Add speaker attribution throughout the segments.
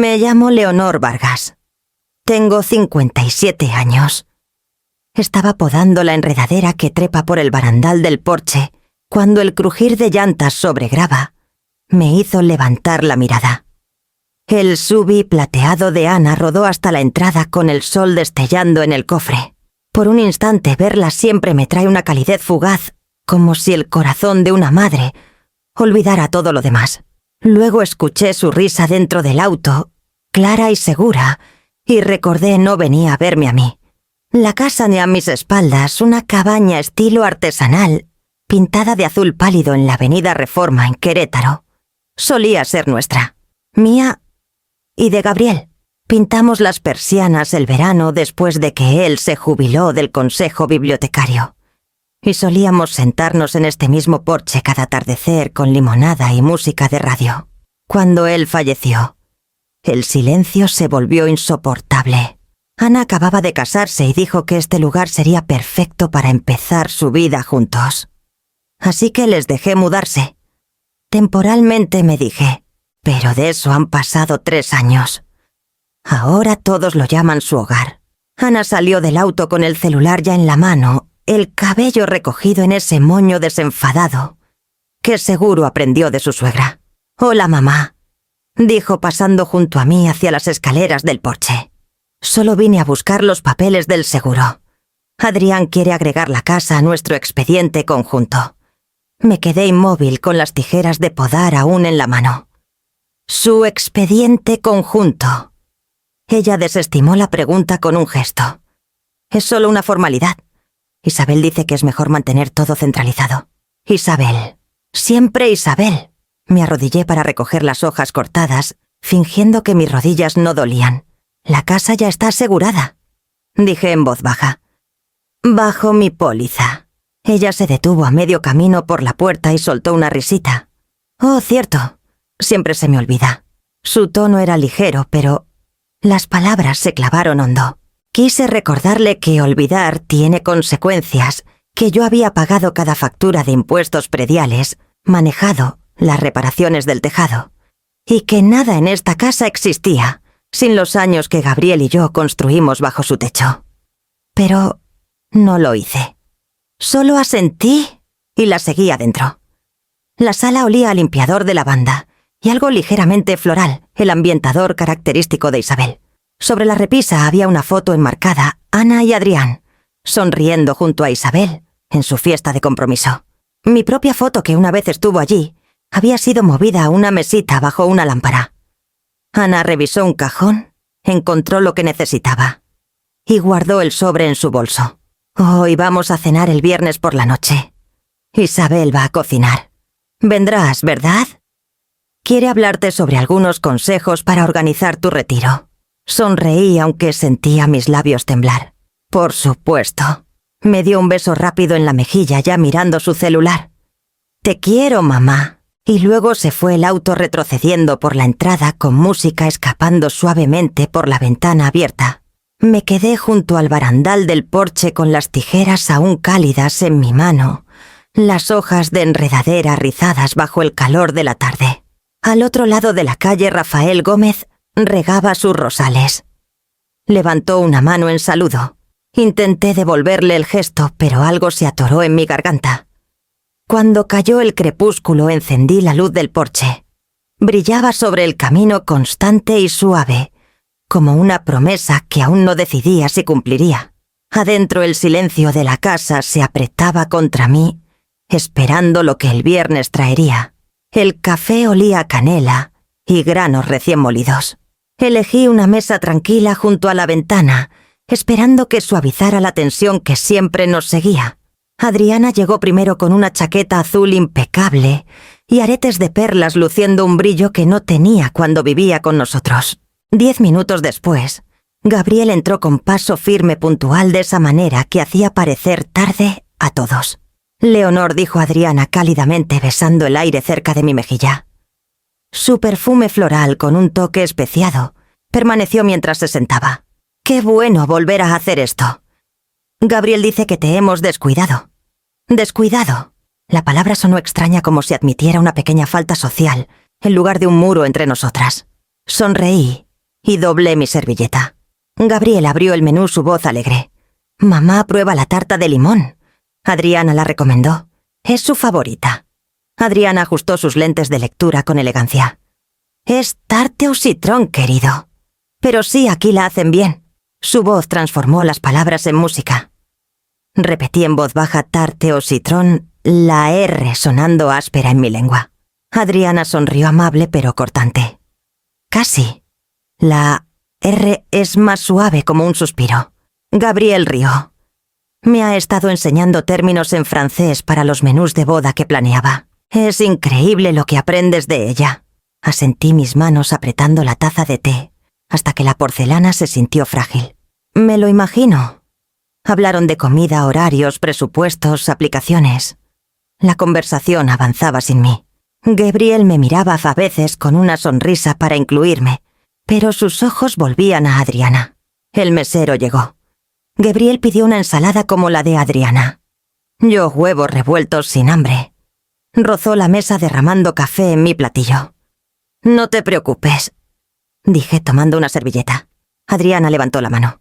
Speaker 1: Me llamo Leonor Vargas. Tengo 57 años. Estaba podando la enredadera que trepa por el barandal del porche cuando el crujir de llantas sobre grava me hizo levantar la mirada. El SUV plateado de Ana rodó hasta la entrada con el sol destellando en el cofre. Por un instante verla siempre me trae una calidez fugaz, como si el corazón de una madre olvidara todo lo demás. Luego escuché su risa dentro del auto, clara y segura, y recordé no venía a verme a mí. La casa ni a mis espaldas, una cabaña estilo artesanal, pintada de azul pálido en la avenida Reforma en Querétaro, solía ser nuestra, mía y de Gabriel. Pintamos las persianas el verano después de que él se jubiló del consejo bibliotecario. Y solíamos sentarnos en este mismo porche cada atardecer con limonada y música de radio. Cuando él falleció, el silencio se volvió insoportable. Ana acababa de casarse y dijo que este lugar sería perfecto para empezar su vida juntos. Así que les dejé mudarse. Temporalmente me dije, pero de eso han pasado 3 años. Ahora todos lo llaman su hogar. Ana salió del auto con el celular ya en la mano, el cabello recogido en ese moño desenfadado, que seguro aprendió de su suegra. «Hola, mamá», dijo pasando junto a mí hacia las escaleras del porche. «Solo vine a buscar los papeles del seguro. Adrián quiere agregar la casa a nuestro expediente conjunto». Me quedé inmóvil con las tijeras de podar aún en la mano. «Su expediente conjunto». Ella desestimó la pregunta con un gesto. «Es solo una formalidad. Isabel dice que es mejor mantener todo centralizado». «Isabel. Siempre Isabel». Me arrodillé para recoger las hojas cortadas, fingiendo que mis rodillas no dolían. «La casa ya está asegurada», dije en voz baja. «Bajo mi póliza». Ella se detuvo a medio camino por la puerta y soltó una risita. «Oh, cierto. Siempre se me olvida». Su tono era ligero, pero las palabras se clavaron hondo. Quise recordarle que olvidar tiene consecuencias, que yo había pagado cada factura de impuestos prediales, manejado las reparaciones del tejado, y que nada en esta casa existía, sin los años que Gabriel y yo construimos bajo su techo. Pero no lo hice. Solo asentí y la seguí adentro. La sala olía a limpiador de lavanda y algo ligeramente floral, el ambientador característico de Isabel. Sobre la repisa había una foto enmarcada, Ana y Adrián, sonriendo junto a Isabel en su fiesta de compromiso. Mi propia foto, que una vez estuvo allí, había sido movida a una mesita bajo una lámpara. Ana revisó un cajón, encontró lo que necesitaba y guardó el sobre en su bolso. «Hoy vamos a cenar el viernes por la noche. Isabel va a cocinar. Vendrás, ¿verdad? Quiere hablarte sobre algunos consejos para organizar tu retiro». Sonreí aunque sentía mis labios temblar. «Por supuesto». Me dio un beso rápido en la mejilla ya mirando su celular. «Te quiero, mamá». Y luego se fue el auto retrocediendo por la entrada con música escapando suavemente por la ventana abierta. Me quedé junto al barandal del porche con las tijeras aún cálidas en mi mano, las hojas de enredadera rizadas bajo el calor de la tarde. Al otro lado de la calle Rafael Gómez regaba sus rosales. Levantó una mano en saludo. Intenté devolverle el gesto, pero algo se atoró en mi garganta. Cuando cayó el crepúsculo encendí la luz del porche. Brillaba sobre el camino constante y suave, como una promesa que aún no decidía si cumpliría. Adentro el silencio de la casa se apretaba contra mí, esperando lo que el viernes traería. El café olía a canela y granos recién molidos. Elegí una mesa tranquila junto a la ventana, esperando que suavizara la tensión que siempre nos seguía. Adriana llegó primero con una chaqueta azul impecable y aretes de perlas luciendo un brillo que no tenía cuando vivía con nosotros. 10 minutos después, Gabriel entró con paso firme puntual de esa manera que hacía parecer tarde a todos. «Leonor», dijo Adriana cálidamente besando el aire cerca de mi mejilla. Su perfume floral con un toque especiado permaneció mientras se sentaba. «Qué bueno volver a hacer esto. Gabriel dice que te hemos descuidado». «Descuidado». La palabra sonó extraña como si admitiera una pequeña falta social en lugar de un muro entre nosotras. Sonreí y doblé mi servilleta. Gabriel abrió el menú, su voz alegre. «Mamá prueba la tarta de limón. Adriana la recomendó. Es su favorita». Adriana ajustó sus lentes de lectura con elegancia. «Es tarte au citron, querido. Pero sí, aquí la hacen bien». Su voz transformó las palabras en música. Repetí en voz baja tarte au citron, la R sonando áspera en mi lengua. Adriana sonrió amable pero cortante. «Casi. La R es más suave como un suspiro». Gabriel rió. Me ha estado enseñando términos en francés para los menús de boda que planeaba. Es increíble lo que aprendes de ella. Asentí mis manos apretando la taza de té, hasta que la porcelana se sintió frágil. Me lo imagino. Hablaron de comida, horarios, presupuestos, aplicaciones. La conversación avanzaba sin mí. Gabriel me miraba a veces con una sonrisa para incluirme, pero sus ojos volvían a Adriana. El mesero llegó. Gabriel pidió una ensalada como la de Adriana. Yo huevos revueltos sin hambre. Rozó la mesa derramando café en mi platillo. «No te preocupes», dije tomando una servilleta. Adriana levantó la mano.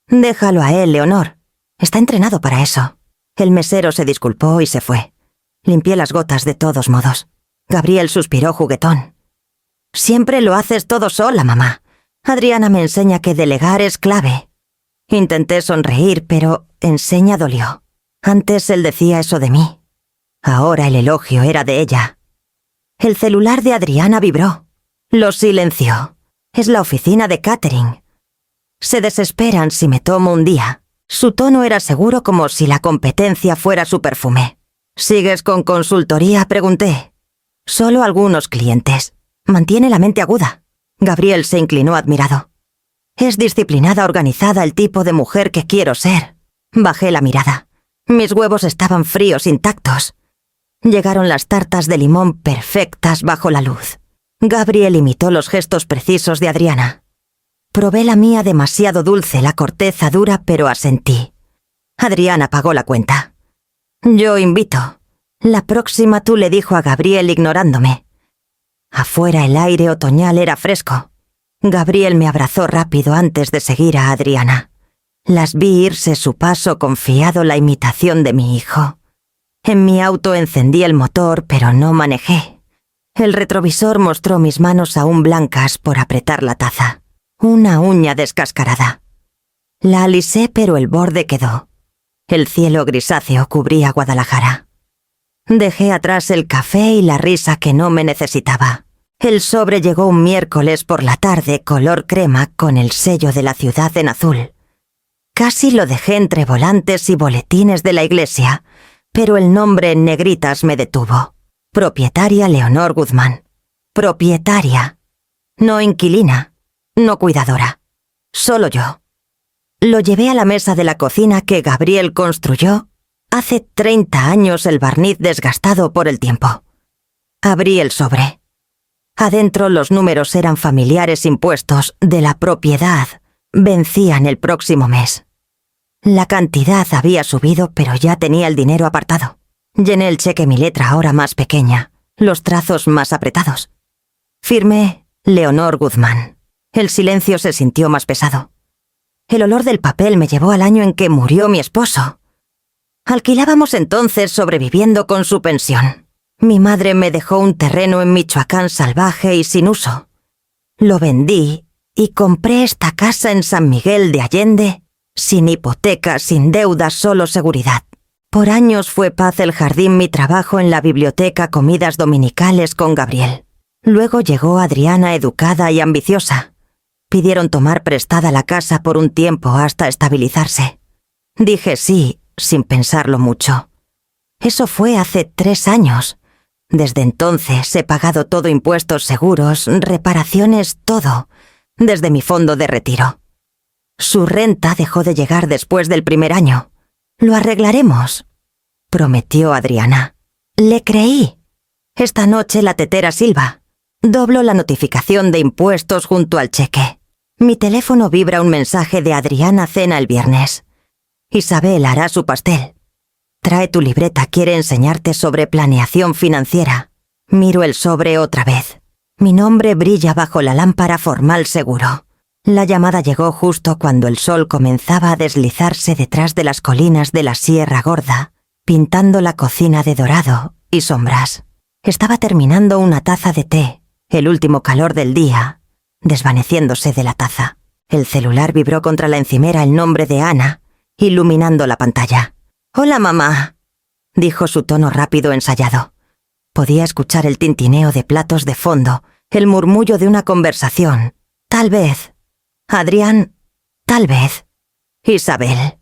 Speaker 1: «Déjalo a él, Leonor. Está entrenado para eso». El mesero se disculpó y se fue. Limpié las gotas de todos modos. Gabriel suspiró juguetón. «Siempre lo haces todo sola, mamá. Adriana me enseña que delegar es clave». Intenté sonreír, pero enseña dolió. Antes él decía eso de mí. Ahora el elogio era de ella. El celular de Adriana vibró. Lo silenció. Es la oficina de catering. Se desesperan si me tomo un día. Su tono era seguro, como si la competencia fuera su perfume. «¿Sigues con consultoría?», pregunté. «Solo algunos clientes. Mantiene la mente aguda». Gabriel se inclinó admirado. «Es disciplinada, organizada, el tipo de mujer que quiero ser». Bajé la mirada. Mis huevos estaban fríos, intactos. Llegaron las tartas de limón perfectas bajo la luz. Gabriel imitó los gestos precisos de Adriana. Probé la mía demasiado dulce, la corteza dura, pero asentí. Adriana pagó la cuenta. «Yo invito. La próxima tú», le dijo a Gabriel ignorándome. Afuera el aire otoñal era fresco. Gabriel me abrazó rápido antes de seguir a Adriana. Las vi irse su paso confiado, la imitación de mi hijo. En mi auto encendí el motor, pero no manejé. El retrovisor mostró mis manos aún blancas por apretar la taza. Una uña descascarada. La alisé, pero el borde quedó. El cielo grisáceo cubría Guadalajara. Dejé atrás el café y la risa que no me necesitaba. El sobre llegó un miércoles por la tarde, color crema, con el sello de la ciudad en azul. Casi lo dejé entre volantes y boletines de la iglesia, pero el nombre en negritas me detuvo. Propietaria Leonor Guzmán. Propietaria. No inquilina. No cuidadora. Solo yo. Lo llevé a la mesa de la cocina que Gabriel construyó. Hace 30 años, el barniz desgastado por el tiempo. Abrí el sobre. Adentro los números eran familiares impuestos de la propiedad. Vencían el próximo mes. La cantidad había subido, pero ya tenía el dinero apartado. Llené el cheque, mi letra ahora más pequeña, los trazos más apretados. Firmé Leonor Guzmán. El silencio se sintió más pesado. El olor del papel me llevó al año en que murió mi esposo. Alquilábamos entonces, sobreviviendo con su pensión. Mi madre me dejó un terreno en Michoacán salvaje y sin uso. Lo vendí y compré esta casa en San Miguel de Allende, sin hipoteca, sin deuda, solo seguridad. Por años fue paz el jardín, mi trabajo en la biblioteca, comidas dominicales con Gabriel. Luego llegó Adriana, educada y ambiciosa. Pidieron tomar prestada la casa por un tiempo hasta estabilizarse. Dije sí, sin pensarlo mucho. Eso fue hace 3 años. Desde entonces he pagado todo, impuestos, seguros, reparaciones, todo, desde mi fondo de retiro. Su renta dejó de llegar después del primer año. «Lo arreglaremos», prometió Adriana. Le creí. Esta noche la tetera silba. Doblo la notificación de impuestos junto al cheque. Mi teléfono vibra un mensaje de Adriana: cena el viernes. Isabel hará su pastel. Trae tu libreta, quiere enseñarte sobre planeación financiera. Miro el sobre otra vez. Mi nombre brilla bajo la lámpara formal seguro. La llamada llegó justo cuando el sol comenzaba a deslizarse detrás de las colinas de la Sierra Gorda, pintando la cocina de dorado y sombras. Estaba terminando una taza de té, el último calor del día, desvaneciéndose de la taza. El celular vibró contra la encimera el nombre de Ana, iluminando la pantalla. «Hola, mamá», dijo su tono rápido ensayado. Podía escuchar el tintineo de platos de fondo, el murmullo de una conversación. Tal vez. Adrián, tal vez. Isabel.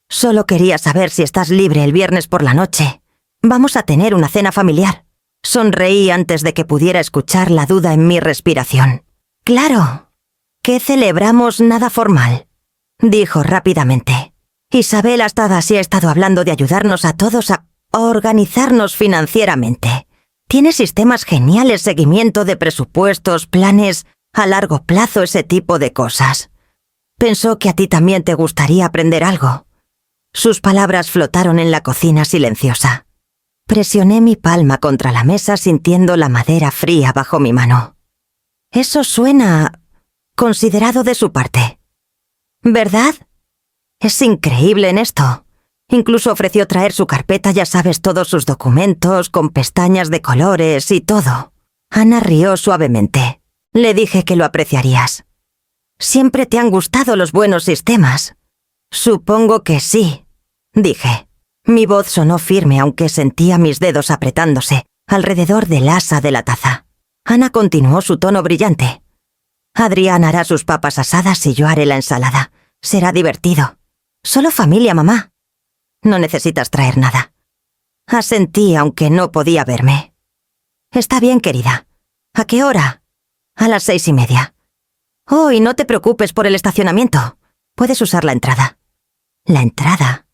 Speaker 1: Solo quería saber si estás libre el viernes por la noche. Vamos a tener una cena familiar. Sonreí antes de que pudiera escuchar la duda en mi respiración. Claro. ¿Qué celebramos nada formal?, dijo rápidamente. Isabel hasta así ha estado hablando de ayudarnos a todos a organizarnos financieramente. Tiene sistemas geniales, seguimiento de presupuestos, planes a largo plazo, ese tipo de cosas. Pensó que a ti también te gustaría aprender algo. Sus palabras flotaron en la cocina silenciosa. Presioné mi palma contra la mesa sintiendo la madera fría bajo mi mano. Eso suena considerado de su parte. ¿Verdad? Es increíble en esto. Incluso ofreció traer su carpeta, ya sabes, todos sus documentos, con pestañas de colores y todo. Ana rió suavemente. Le dije que lo apreciarías. Siempre te han gustado los buenos sistemas. Supongo que sí, dije. Mi voz sonó firme aunque sentía mis dedos apretándose alrededor del asa de la taza. Ana continuó su tono brillante. Adrián hará sus papas asadas y yo haré la ensalada. Será divertido. Solo familia, mamá. No necesitas traer nada. Asentí aunque no podía verme. Está bien, querida. ¿A qué hora? A las 6:30. Oh, y no te preocupes por el estacionamiento. Puedes usar la entrada. La entrada.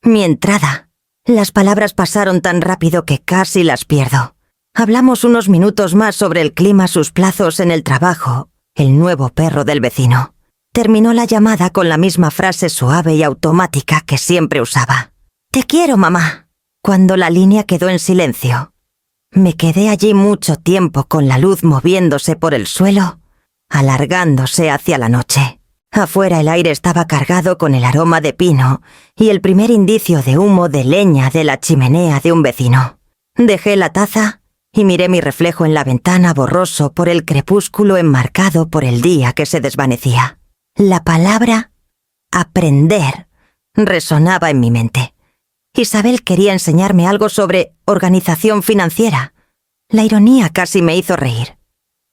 Speaker 1: Mi entrada. Las palabras pasaron tan rápido que casi las pierdo. Hablamos unos minutos más sobre el clima, sus plazos en el trabajo, el nuevo perro del vecino. Terminó la llamada con la misma frase suave y automática que siempre usaba. «Te quiero, mamá», cuando la línea quedó en silencio. Me quedé allí mucho tiempo con la luz moviéndose por el suelo, alargándose hacia la noche. Afuera el aire estaba cargado con el aroma de pino y el primer indicio de humo de leña de la chimenea de un vecino. Dejé la taza y miré mi reflejo en la ventana borroso por el crepúsculo enmarcado por el día que se desvanecía. La palabra aprender resonaba en mi mente. Isabel quería enseñarme algo sobre organización financiera. La ironía casi me hizo reír.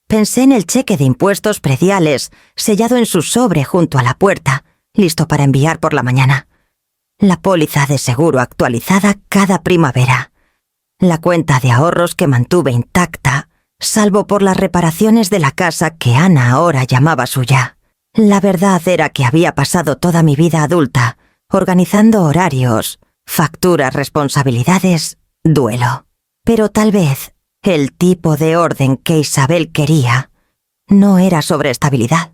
Speaker 1: Pensé en el cheque de impuestos prediales sellado en su sobre junto a la puerta, listo para enviar por la mañana. La póliza de seguro actualizada cada primavera. La cuenta de ahorros que mantuve intacta, salvo por las reparaciones de la casa que Ana ahora llamaba suya. La verdad era que había pasado toda mi vida adulta, organizando horarios, facturas, responsabilidades, duelo. Pero tal vez el tipo de orden que Isabel quería no era sobre estabilidad.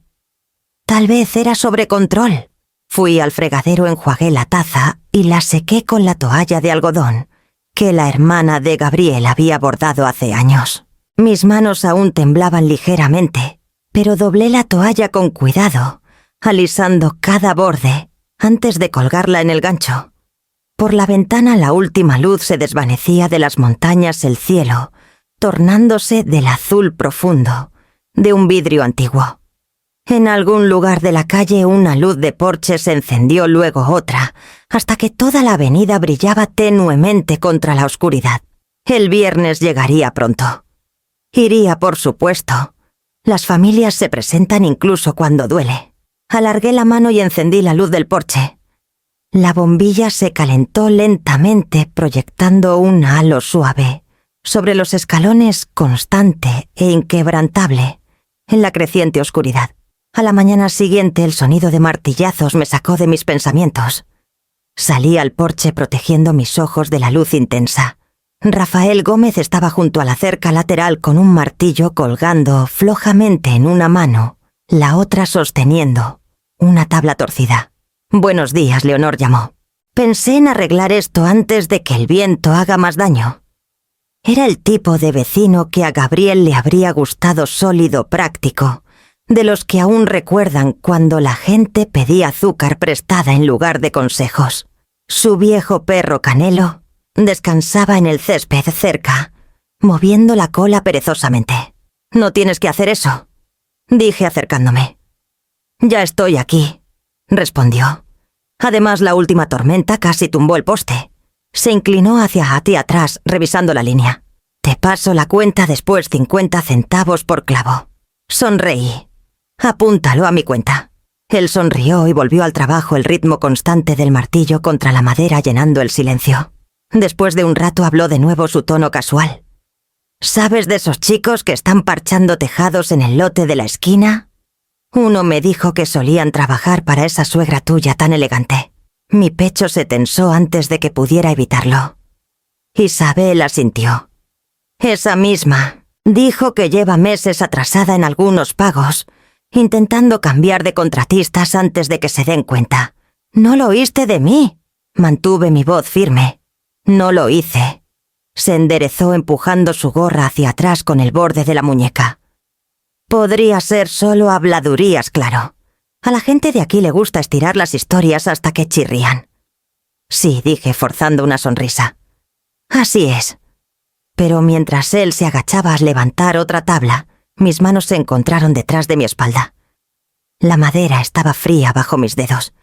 Speaker 1: Tal vez era sobre control. Fui al fregadero, enjuagué la taza y la sequé con la toalla de algodón que la hermana de Gabriel había bordado hace años. Mis manos aún temblaban ligeramente, pero doblé la toalla con cuidado, alisando cada borde antes de colgarla en el gancho. Por la ventana la última luz se desvanecía de las montañas, el cielo, tornándose del azul profundo de un vidrio antiguo. En algún lugar de la calle una luz de porche se encendió, luego otra, hasta que toda la avenida brillaba tenuemente contra la oscuridad. El viernes llegaría pronto. Iría, por supuesto. Las familias se presentan incluso cuando duele. Alargué la mano y encendí la luz del porche. La bombilla se calentó lentamente, proyectando un halo suave sobre los escalones, constante e inquebrantable en la creciente oscuridad. A la mañana siguiente el sonido de martillazos me sacó de mis pensamientos. Salí al porche protegiendo mis ojos de la luz intensa. Rafael Gómez estaba junto a la cerca lateral con un martillo colgando flojamente en una mano, la otra sosteniendo una tabla torcida. «Buenos días», Leonor llamó. «Pensé en arreglar esto antes de que el viento haga más daño». Era el tipo de vecino que a Gabriel le habría gustado, sólido, práctico, de los que aún recuerdan cuando la gente pedía azúcar prestada en lugar de consejos. Su viejo perro Canelo descansaba en el césped cerca, moviendo la cola perezosamente. «No tienes que hacer eso», dije acercándome. «Ya estoy aquí», respondió. Además, la última tormenta casi tumbó el poste. Se inclinó hacia atrás, revisando la línea. «Te paso la cuenta después 50 centavos por clavo». Sonreí. «Apúntalo a mi cuenta». Él sonrió y volvió al trabajo, el ritmo constante del martillo contra la madera llenando el silencio. Después de un rato habló de nuevo su tono casual. «¿Sabes de esos chicos que están parchando tejados en el lote de la esquina? Uno me dijo que solían trabajar para esa suegra tuya tan elegante». Mi pecho se tensó antes de que pudiera evitarlo. Isabel asintió. «Esa misma. Dijo que lleva meses atrasada en algunos pagos, intentando cambiar de contratistas antes de que se den cuenta». «No lo oíste de mí». Mantuve mi voz firme. «No lo hice». Se enderezó empujando su gorra hacia atrás con el borde de la muñeca. «Podría ser solo habladurías, claro. A la gente de aquí le gusta estirar las historias hasta que chirrían». «Sí», dije, forzando una sonrisa. «Así es». Pero mientras él se agachaba a levantar otra tabla, mis manos se encontraron detrás de mi espalda. La madera estaba fría bajo mis dedos.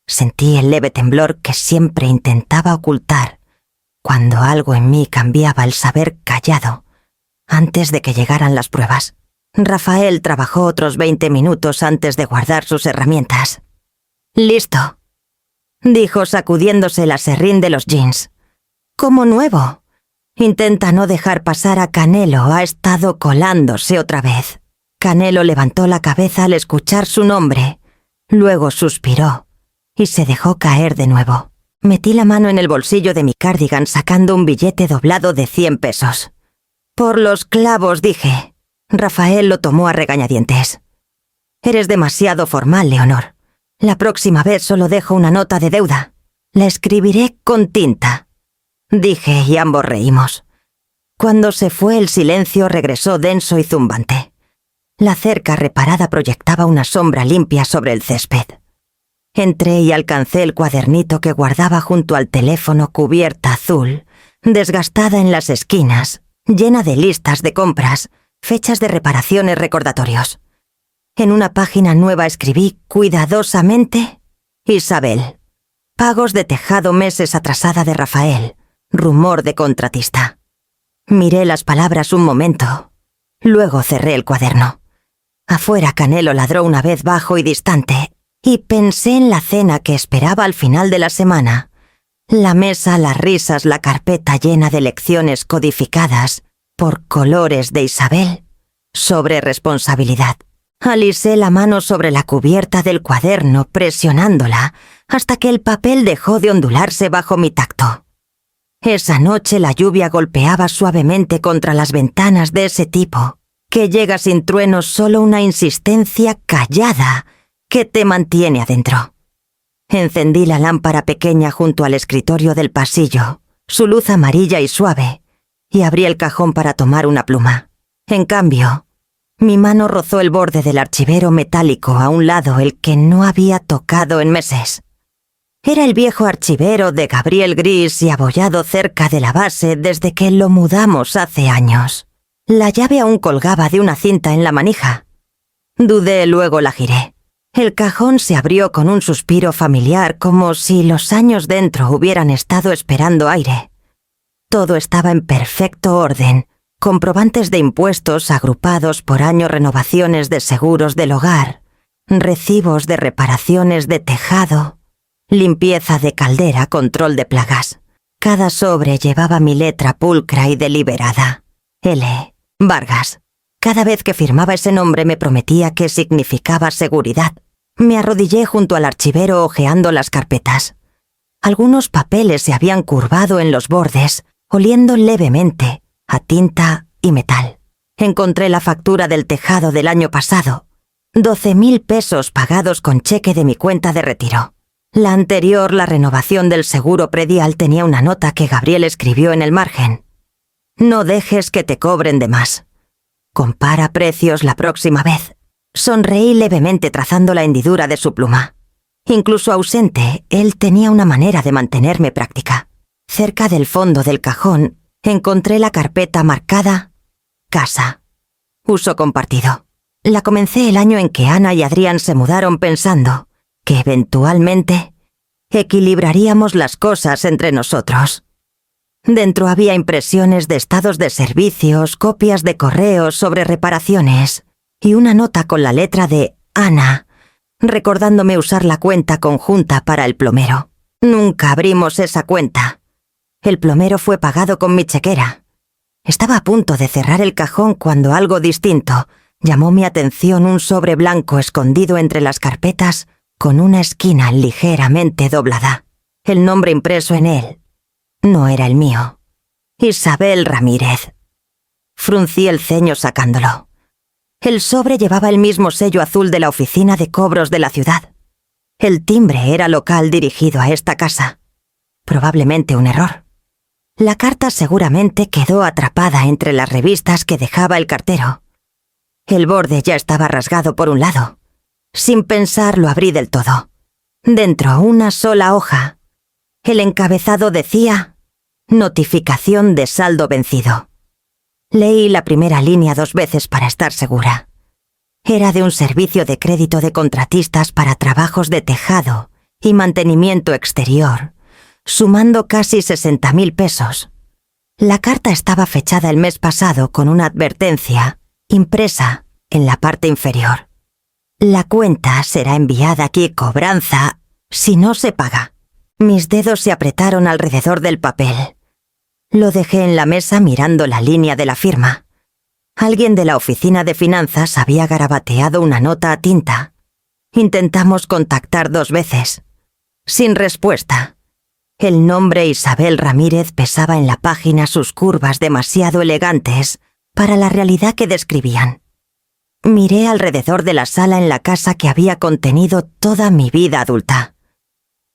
Speaker 1: Sentí el leve temblor que siempre intentaba ocultar cuando algo en mí cambiaba el saber callado antes de que llegaran las pruebas. Rafael trabajó otros 20 minutos antes de guardar sus herramientas. «Listo», dijo sacudiéndose el aserrín de los jeans. «Como nuevo. Intenta no dejar pasar a Canelo, ha estado colándose otra vez». Canelo levantó la cabeza al escuchar su nombre, luego suspiró y se dejó caer de nuevo. Metí la mano en el bolsillo de mi cardigan sacando un billete doblado de 100 pesos. «Por los clavos», dije. Rafael lo tomó a regañadientes. «Eres demasiado formal, Leonor. La próxima vez solo dejo una nota de deuda. La escribiré con tinta», dije, y ambos reímos. Cuando se fue, el silencio regresó denso y zumbante. La cerca reparada proyectaba una sombra limpia sobre el césped. Entré y alcancé el cuadernito que guardaba junto al teléfono, cubierta azul, desgastada en las esquinas, llena de listas de compras, fechas de reparaciones, recordatorios. En una página nueva escribí cuidadosamente: «Isabel. Pagos de tejado meses atrasada de Rafael. Rumor de contratista». Miré las palabras un momento. Luego cerré el cuaderno. Afuera Canelo ladró una vez bajo y distante, y pensé en la cena que esperaba al final de la semana. La mesa, las risas, la carpeta llena de lecciones codificadas por colores de Isabel sobre responsabilidad. Alisé la mano sobre la cubierta del cuaderno, presionándola hasta que el papel dejó de ondularse bajo mi tacto. Esa noche la lluvia golpeaba suavemente contra las ventanas de ese tipo que llega sin truenos, solo una insistencia callada que te mantiene adentro. Encendí la lámpara pequeña junto al escritorio del pasillo, su luz amarilla y suave, y abrí el cajón para tomar una pluma. En cambio, mi mano rozó el borde del archivero metálico a un lado, el que no había tocado en meses. Era el viejo archivero de Gabriel gris y abollado cerca de la base desde que lo mudamos hace años. La llave aún colgaba de una cinta en la manija. Dudé, luego la giré. El cajón se abrió con un suspiro familiar, como si los años dentro hubieran estado esperando aire. Todo estaba en perfecto orden, comprobantes de impuestos agrupados por año, renovaciones de seguros del hogar, recibos de reparaciones de tejado, limpieza de caldera, control de plagas. Cada sobre llevaba mi letra pulcra y deliberada. L. Vargas. Cada vez que firmaba ese nombre me prometía que significaba seguridad. Me arrodillé junto al archivero hojeando las carpetas. Algunos papeles se habían curvado en los bordes, oliendo levemente a tinta y metal. Encontré la factura del tejado del año pasado. 12.000 pesos pagados con cheque de mi cuenta de retiro. La anterior, la renovación del seguro predial, tenía una nota que Gabriel escribió en el margen. No dejes que te cobren de más. Compara precios la próxima vez. Sonreí levemente trazando la hendidura de su pluma. Incluso ausente, él tenía una manera de mantenerme práctica. Cerca del fondo del cajón encontré la carpeta marcada Casa. Uso compartido. La comencé el año en que Ana y Adrián se mudaron pensando que eventualmente equilibraríamos las cosas entre nosotros. Dentro había impresiones de estados de servicios, copias de correos sobre reparaciones y una nota con la letra de Ana, recordándome usar la cuenta conjunta para el plomero. Nunca abrimos esa cuenta. El plomero fue pagado con mi chequera. Estaba a punto de cerrar el cajón cuando algo distinto llamó mi atención: un sobre blanco escondido entre las carpetas con una esquina ligeramente doblada. El nombre impreso en él no era el mío. Isabel Ramírez. Fruncí el ceño sacándolo. El sobre llevaba el mismo sello azul de la oficina de cobros de la ciudad. El timbre era local dirigido a esta casa. Probablemente un error. La carta seguramente quedó atrapada entre las revistas que dejaba el cartero. El borde ya estaba rasgado por un lado. Sin pensar lo abrí del todo. Dentro una sola hoja. El encabezado decía: notificación de saldo vencido. Leí la primera línea 2 veces para estar segura. Era de un servicio de crédito de contratistas para trabajos de tejado y mantenimiento exterior, sumando casi 60.000 pesos. La carta estaba fechada el mes pasado con una advertencia impresa en la parte inferior. La cuenta será enviada aquí cobranza si no se paga. Mis dedos se apretaron alrededor del papel. Lo dejé en la mesa mirando la línea de la firma. Alguien de la oficina de finanzas había garabateado una nota a tinta. Intentamos contactar 2 veces. Sin respuesta. El nombre Isabel Ramírez pesaba en la página sus curvas demasiado elegantes para la realidad que describían. Miré alrededor de la sala en la casa que había contenido toda mi vida adulta.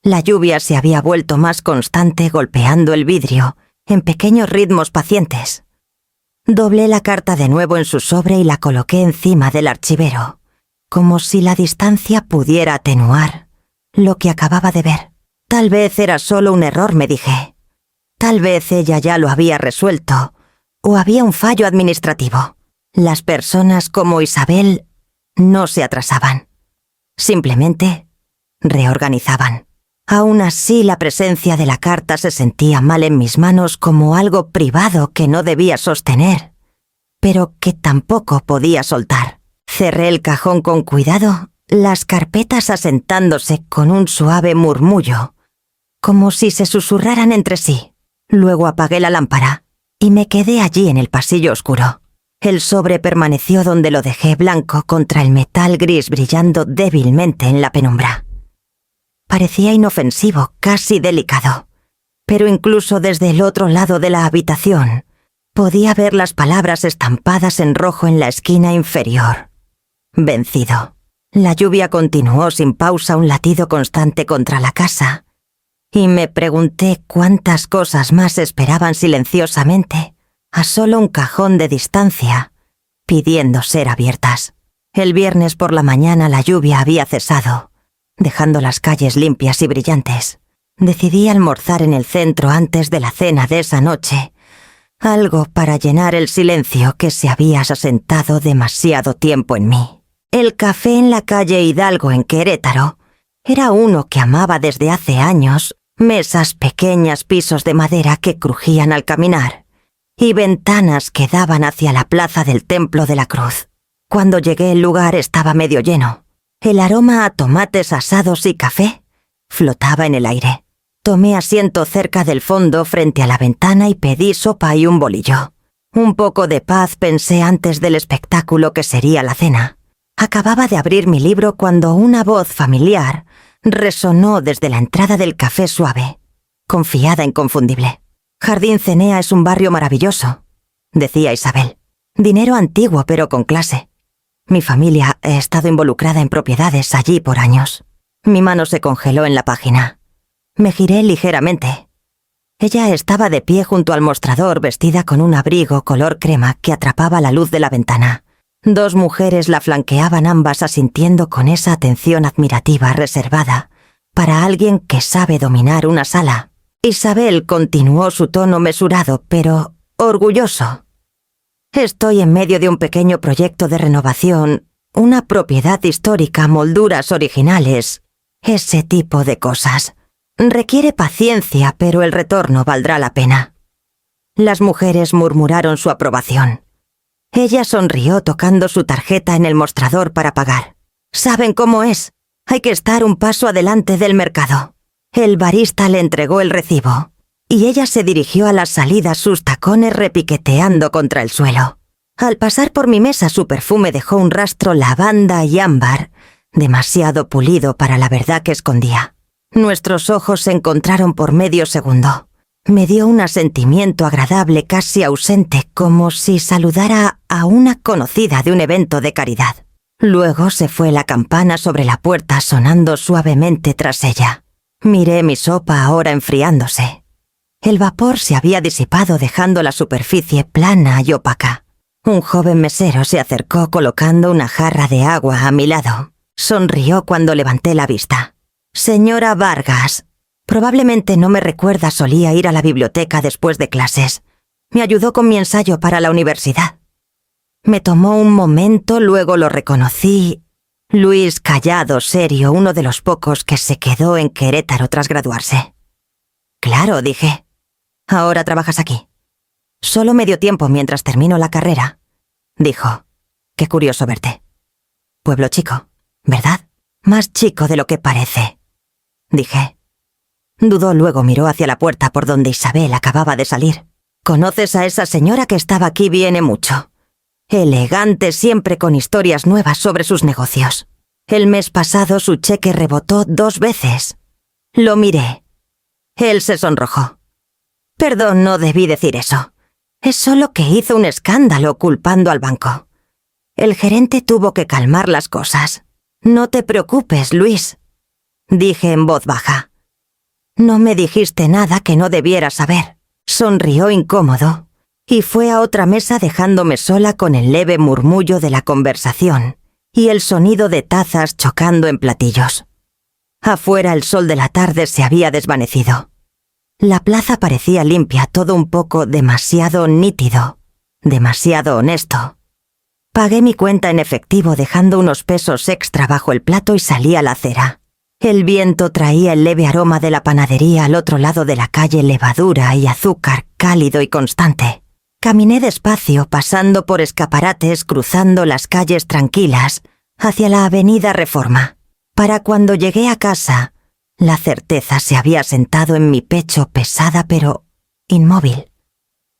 Speaker 1: La lluvia se había vuelto más constante, golpeando el vidrio en pequeños ritmos pacientes. Doblé la carta de nuevo en su sobre y la coloqué encima del archivero, como si la distancia pudiera atenuar lo que acababa de ver. Tal vez era solo un error, me dije. Tal vez ella ya lo había resuelto, o había un fallo administrativo. Las personas como Isabel no se atrasaban. Simplemente reorganizaban. Aún así, la presencia de la carta se sentía mal en mis manos, como algo privado que no debía sostener, pero que tampoco podía soltar. Cerré el cajón con cuidado, las carpetas asentándose con un suave murmullo, como si se susurraran entre sí. Luego apagué la lámpara y me quedé allí en el pasillo oscuro. El sobre permaneció donde lo dejé, blanco contra el metal gris brillando débilmente en la penumbra. Parecía inofensivo, casi delicado, pero incluso desde el otro lado de la habitación podía ver las palabras estampadas en rojo en la esquina inferior. Vencido. La lluvia continuó sin pausa, un latido constante contra la casa, y me pregunté cuántas cosas más esperaban silenciosamente, a solo un cajón de distancia, pidiendo ser abiertas. El viernes por la mañana la lluvia había cesado, dejando las calles limpias y brillantes. Decidí almorzar en el centro antes de la cena de esa noche, algo para llenar el silencio que se había asentado demasiado tiempo en mí. El café en la calle Hidalgo en Querétaro era uno que amaba desde hace años: mesas pequeñas, pisos de madera que crujían al caminar y ventanas que daban hacia la plaza del Templo de la Cruz. Cuando llegué, el lugar estaba medio lleno. El aroma a tomates asados y café flotaba en el aire. Tomé asiento cerca del fondo frente a la ventana y pedí sopa y un bolillo. Un poco de paz, pensé, antes del espectáculo que sería la cena. Acababa de abrir mi libro cuando una voz familiar resonó desde la entrada del café, suave, confiada, inconfundible. Jardín Cenea es un barrio maravilloso, decía Isabel. Dinero antiguo pero con clase. Mi familia ha estado involucrada en propiedades allí por años. Mi mano se congeló en la página. Me giré ligeramente. Ella estaba de pie junto al mostrador vestida con un abrigo color crema que atrapaba la luz de la ventana. Dos mujeres la flanqueaban ambas asintiendo con esa atención admirativa reservada para alguien que sabe dominar una sala. Isabel continuó su tono mesurado, pero orgulloso. Estoy en medio de un pequeño proyecto de renovación, una propiedad histórica, molduras originales, ese tipo de cosas. Requiere paciencia, pero el retorno valdrá la pena. Las mujeres murmuraron su aprobación. Ella sonrió tocando su tarjeta en el mostrador para pagar. ¿Saben cómo es? Hay que estar un paso adelante del mercado. El barista le entregó el recibo, y ella se dirigió a las salidas, sus tacones repiqueteando contra el suelo. Al pasar por mi mesa, su perfume dejó un rastro lavanda y ámbar, demasiado pulido para la verdad que escondía. Nuestros ojos se encontraron por medio segundo. Me dio un asentimiento agradable casi ausente, como si saludara a una conocida de un evento de caridad. Luego se fue la campana sobre la puerta sonando suavemente tras ella. Miré mi sopa ahora enfriándose. El vapor se había disipado dejando la superficie plana y opaca. Un joven mesero se acercó colocando una jarra de agua a mi lado. Sonrió cuando levanté la vista. «Señora Vargas». Probablemente no me recuerda, solía ir a la biblioteca después de clases. Me ayudó con mi ensayo para la universidad. Me tomó un momento, luego lo reconocí. Luis Callado, serio, uno de los pocos que se quedó en Querétaro tras graduarse. «Claro», dije. «Ahora trabajas aquí». «Solo medio tiempo mientras termino la carrera», dijo. «Qué curioso verte». «Pueblo chico, ¿verdad? Más chico de lo que parece», dije. Dudó, luego miró hacia la puerta por donde Isabel acababa de salir. «¿Conoces a esa señora que estaba aquí? Viene mucho. Elegante, siempre con historias nuevas sobre sus negocios. El mes pasado su cheque rebotó 2 veces. Lo miré. Él se sonrojó. «Perdón, no debí decir eso. Es solo que hizo un escándalo culpando al banco. El gerente tuvo que calmar las cosas. No te preocupes, Luis», dije en voz baja. «No me dijiste nada que no debiera saber». Sonrió incómodo y fue a otra mesa dejándome sola con el leve murmullo de la conversación y el sonido de tazas chocando en platillos. Afuera el sol de la tarde se había desvanecido. La plaza parecía limpia, todo un poco demasiado nítido, demasiado honesto. Pagué mi cuenta en efectivo dejando unos pesos extra bajo el plato y salí a la acera. El viento traía el leve aroma de la panadería al otro lado de la calle, levadura y azúcar cálido y constante. Caminé despacio, pasando por escaparates, cruzando las calles tranquilas, hacia la avenida Reforma. Para cuando llegué a casa, la certeza se había sentado en mi pecho, pesada pero inmóvil.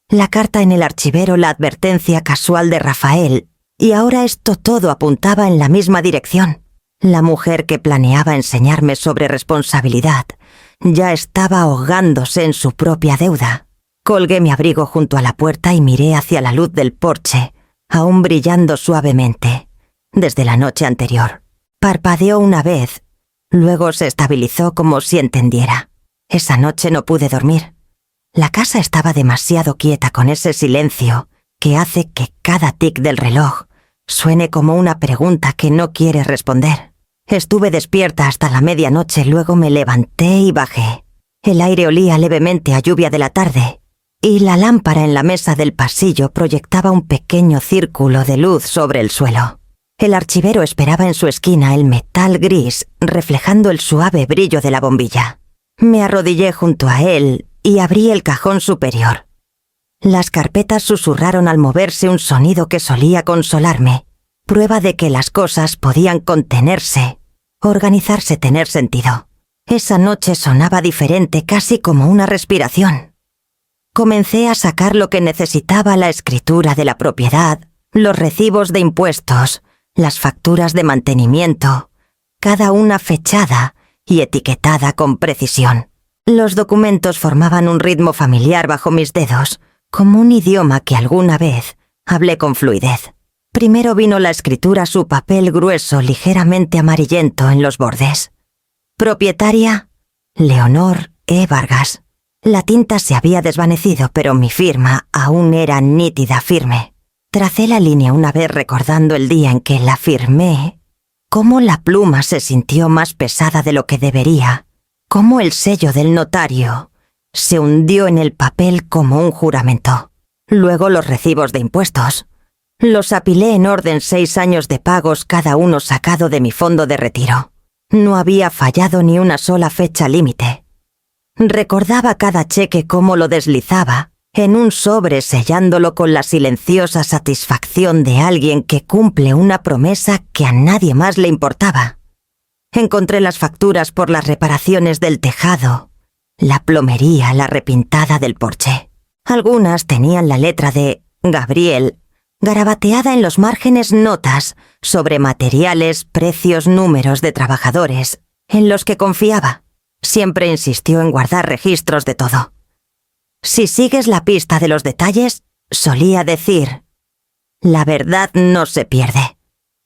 Speaker 1: La carta en el archivero, la advertencia casual de Rafael, y ahora esto todo apuntaba en la misma dirección. La mujer que planeaba enseñarme sobre responsabilidad ya estaba ahogándose en su propia deuda. Colgué mi abrigo junto a la puerta y miré hacia la luz del porche, aún brillando suavemente, desde la noche anterior. Parpadeó una vez, luego se estabilizó como si entendiera. Esa noche no pude dormir. La casa estaba demasiado quieta, con ese silencio que hace que cada tic del reloj suene como una pregunta que no quiere responder. Estuve despierta hasta la medianoche, luego me levanté y bajé. El aire olía levemente a lluvia de la tarde, y la lámpara en la mesa del pasillo proyectaba un pequeño círculo de luz sobre el suelo. El archivero esperaba en su esquina, el metal gris reflejando el suave brillo de la bombilla. Me arrodillé junto a él y abrí el cajón superior. Las carpetas susurraron al moverse, un sonido que solía consolarme, prueba de que las cosas podían contenerse, organizarse, tener sentido. Esa noche sonaba diferente, casi como una respiración. Comencé a sacar lo que necesitaba: la escritura de la propiedad, los recibos de impuestos, las facturas de mantenimiento, cada una fechada y etiquetada con precisión. Los documentos formaban un ritmo familiar bajo mis dedos, como un idioma que alguna vez hablé con fluidez. Primero vino la escritura, su papel grueso, ligeramente amarillento en los bordes. Propietaria, Leonor E. Vargas. La tinta se había desvanecido, pero mi firma aún era nítida, firme. Tracé la línea una vez recordando el día en que la firmé, cómo la pluma se sintió más pesada de lo que debería, cómo el sello del notario se hundió en el papel como un juramento. Luego los recibos de impuestos. Los apilé en orden 6 años de pagos, cada uno sacado de mi fondo de retiro. No había fallado ni una sola fecha límite. Recordaba cada cheque cómo lo deslizaba en un sobre, sellándolo con la silenciosa satisfacción de alguien que cumple una promesa que a nadie más le importaba. Encontré las facturas por las reparaciones del tejado, la plomería, la repintada del porche. Algunas tenían la letra de Gabriel garabateada en los márgenes, notas sobre materiales, precios, números de trabajadores, en los que confiaba. Siempre insistió en guardar registros de todo. Si sigues la pista de los detalles, solía decir, la verdad no se pierde.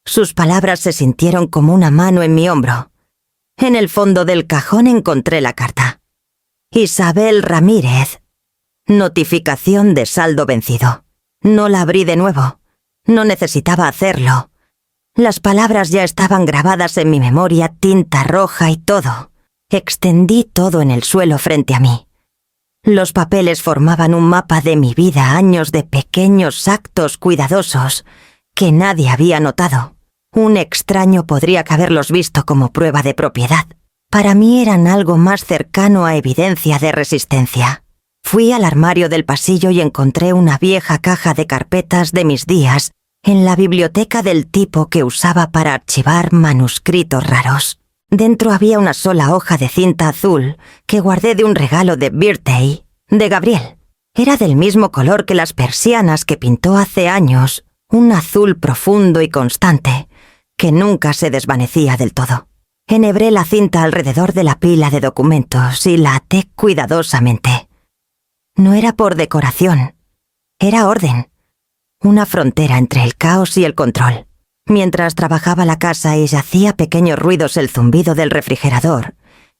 Speaker 1: Sus palabras se sintieron como una mano en mi hombro. En el fondo del cajón encontré la carta. Isabel Ramírez. Notificación de saldo vencido. No la abrí de nuevo. No necesitaba hacerlo. Las palabras ya estaban grabadas en mi memoria, tinta roja y todo. Extendí todo en el suelo frente a mí. Los papeles formaban un mapa de mi vida, años de pequeños actos cuidadosos que nadie había notado. Un extraño podría haberlos visto como prueba de propiedad. Para mí eran algo más cercano a evidencia de resistencia. Fui al armario del pasillo y encontré una vieja caja de carpetas de mis días en la biblioteca del tipo que usaba para archivar manuscritos raros. Dentro había una sola hoja de cinta azul que guardé de un regalo de birthday de Gabriel. Era del mismo color que las persianas que pintó hace años, un azul profundo y constante, que nunca se desvanecía del todo. Enhebré la cinta alrededor de la pila de documentos y la até cuidadosamente. No era por decoración, era orden, una frontera entre el caos y el control. Mientras trabajaba la casa y hacía pequeños ruidos el zumbido del refrigerador,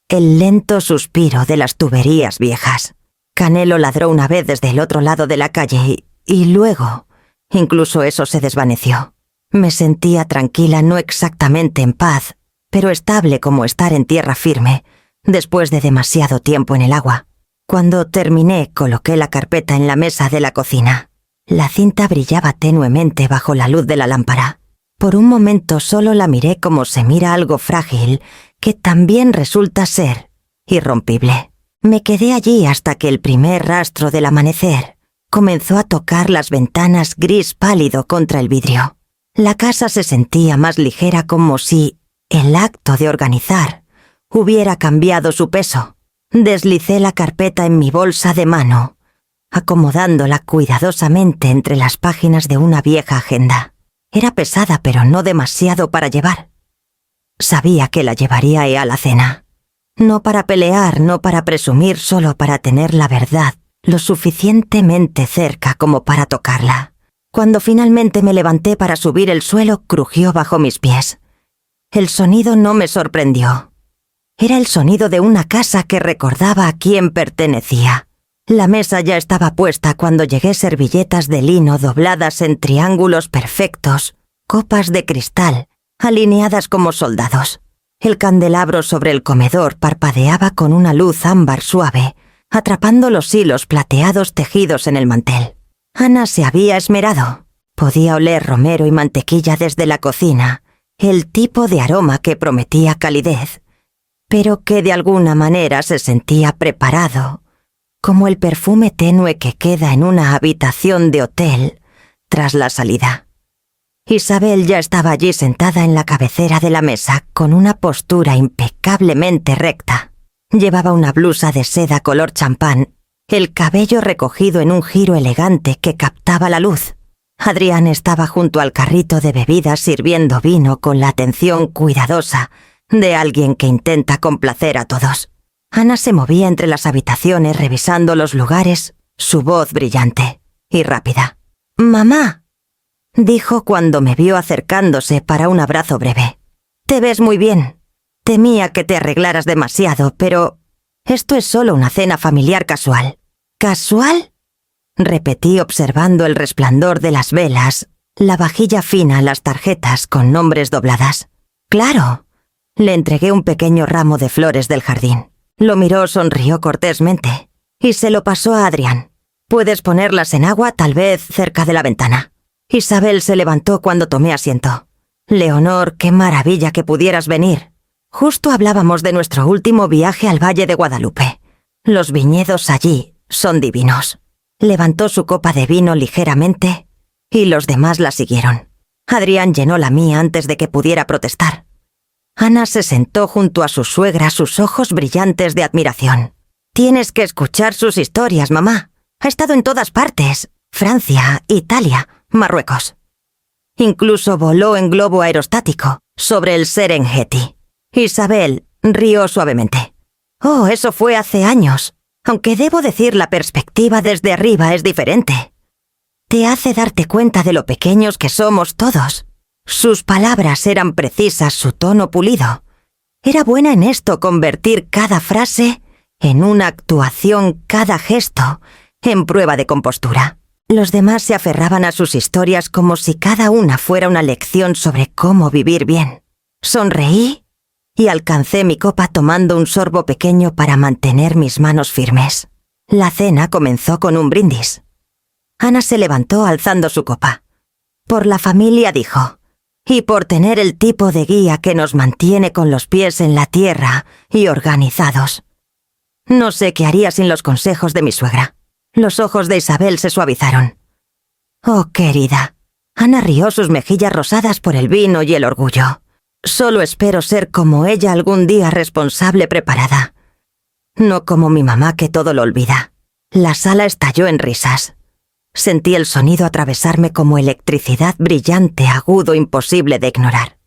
Speaker 1: el lento suspiro de las tuberías viejas. Canelo ladró una vez desde el otro lado de la calle y luego, incluso eso se desvaneció. Me sentía tranquila, no exactamente en paz, pero estable como estar en tierra firme, después de demasiado tiempo en el agua. Cuando terminé, coloqué la carpeta en la mesa de la cocina. La cinta brillaba tenuemente bajo la luz de la lámpara. Por un momento solo la miré como se mira algo frágil, que también resulta ser irrompible. Me quedé allí hasta que el primer rastro del amanecer comenzó a tocar las ventanas gris pálido contra el vidrio. La casa se sentía más ligera, como si el acto de organizar hubiera cambiado su peso. Deslicé la carpeta en mi bolsa de mano, acomodándola cuidadosamente entre las páginas de una vieja agenda. Era pesada, pero no demasiado para llevar. Sabía que la llevaría a la cena. No para pelear, no para presumir, solo para tener la verdad lo suficientemente cerca como para tocarla. Cuando finalmente me levanté para subir, el suelo crujió bajo mis pies. El sonido no me sorprendió. Era el sonido de una casa que recordaba a quién pertenecía. La mesa ya estaba puesta cuando llegué, servilletas de lino dobladas en triángulos perfectos, copas de cristal, alineadas como soldados. El candelabro sobre el comedor parpadeaba con una luz ámbar suave, atrapando los hilos plateados tejidos en el mantel. Ana se había esmerado. Podía oler romero y mantequilla desde la cocina, el tipo de aroma que prometía calidez, pero que de alguna manera se sentía preparado, como el perfume tenue que queda en una habitación de hotel tras la salida. Isabel ya estaba allí sentada en la cabecera de la mesa con una postura impecablemente recta. Llevaba una blusa de seda color champán, el cabello recogido en un giro elegante que captaba la luz. Adrián estaba junto al carrito de bebidas sirviendo vino con la atención cuidadosa de alguien que intenta complacer a todos. Ana se movía entre las habitaciones revisando los lugares, su voz brillante y rápida. «Mamá», dijo cuando me vio acercándose para un abrazo breve. «Te ves muy bien. Temía que te arreglaras demasiado, pero Esto es solo una cena familiar casual. ¿Casual? Repetí observando el resplandor de las velas, la vajilla fina, las tarjetas con nombres dobladas. Claro. Le entregué un pequeño ramo de flores del jardín. Lo miró, sonrió cortésmente y se lo pasó a Adrián. Puedes ponerlas en agua, tal vez cerca de la ventana. Isabel se levantó cuando tomé asiento. Leonor, qué maravilla que pudieras venir. Justo hablábamos de nuestro último viaje al Valle de Guadalupe. Los viñedos allí son divinos. Levantó su copa de vino ligeramente y los demás la siguieron. Adrián llenó la mía antes de que pudiera protestar. Ana se sentó junto a su suegra, sus ojos brillantes de admiración. Tienes que escuchar sus historias, mamá. Ha estado en todas partes. Francia, Italia, Marruecos. Incluso voló en globo aerostático sobre el Serengeti. Isabel rió suavemente. Oh, eso fue hace años. Aunque debo decir, la perspectiva desde arriba es diferente. Te hace darte cuenta de lo pequeños que somos todos. Sus palabras eran precisas, su tono pulido. Era buena en esto, convertir cada frase en una actuación, cada gesto en prueba de compostura. Los demás se aferraban a sus historias como si cada una fuera una lección sobre cómo vivir bien. Sonreí y alcancé mi copa tomando un sorbo pequeño para mantener mis manos firmes. La cena comenzó con un brindis. Ana se levantó alzando su copa. Por la familia, dijo, y por tener el tipo de guía que nos mantiene con los pies en la tierra y organizados. No sé qué haría sin los consejos de mi suegra. Los ojos de Isabel se suavizaron. Oh, querida. Ana rió, sus mejillas rosadas por el vino y el orgullo. Solo espero ser como ella algún día, responsable, preparada. No como mi mamá, que todo lo olvida. La sala estalló en risas. Sentí el sonido atravesarme como electricidad brillante, agudo, imposible de ignorar.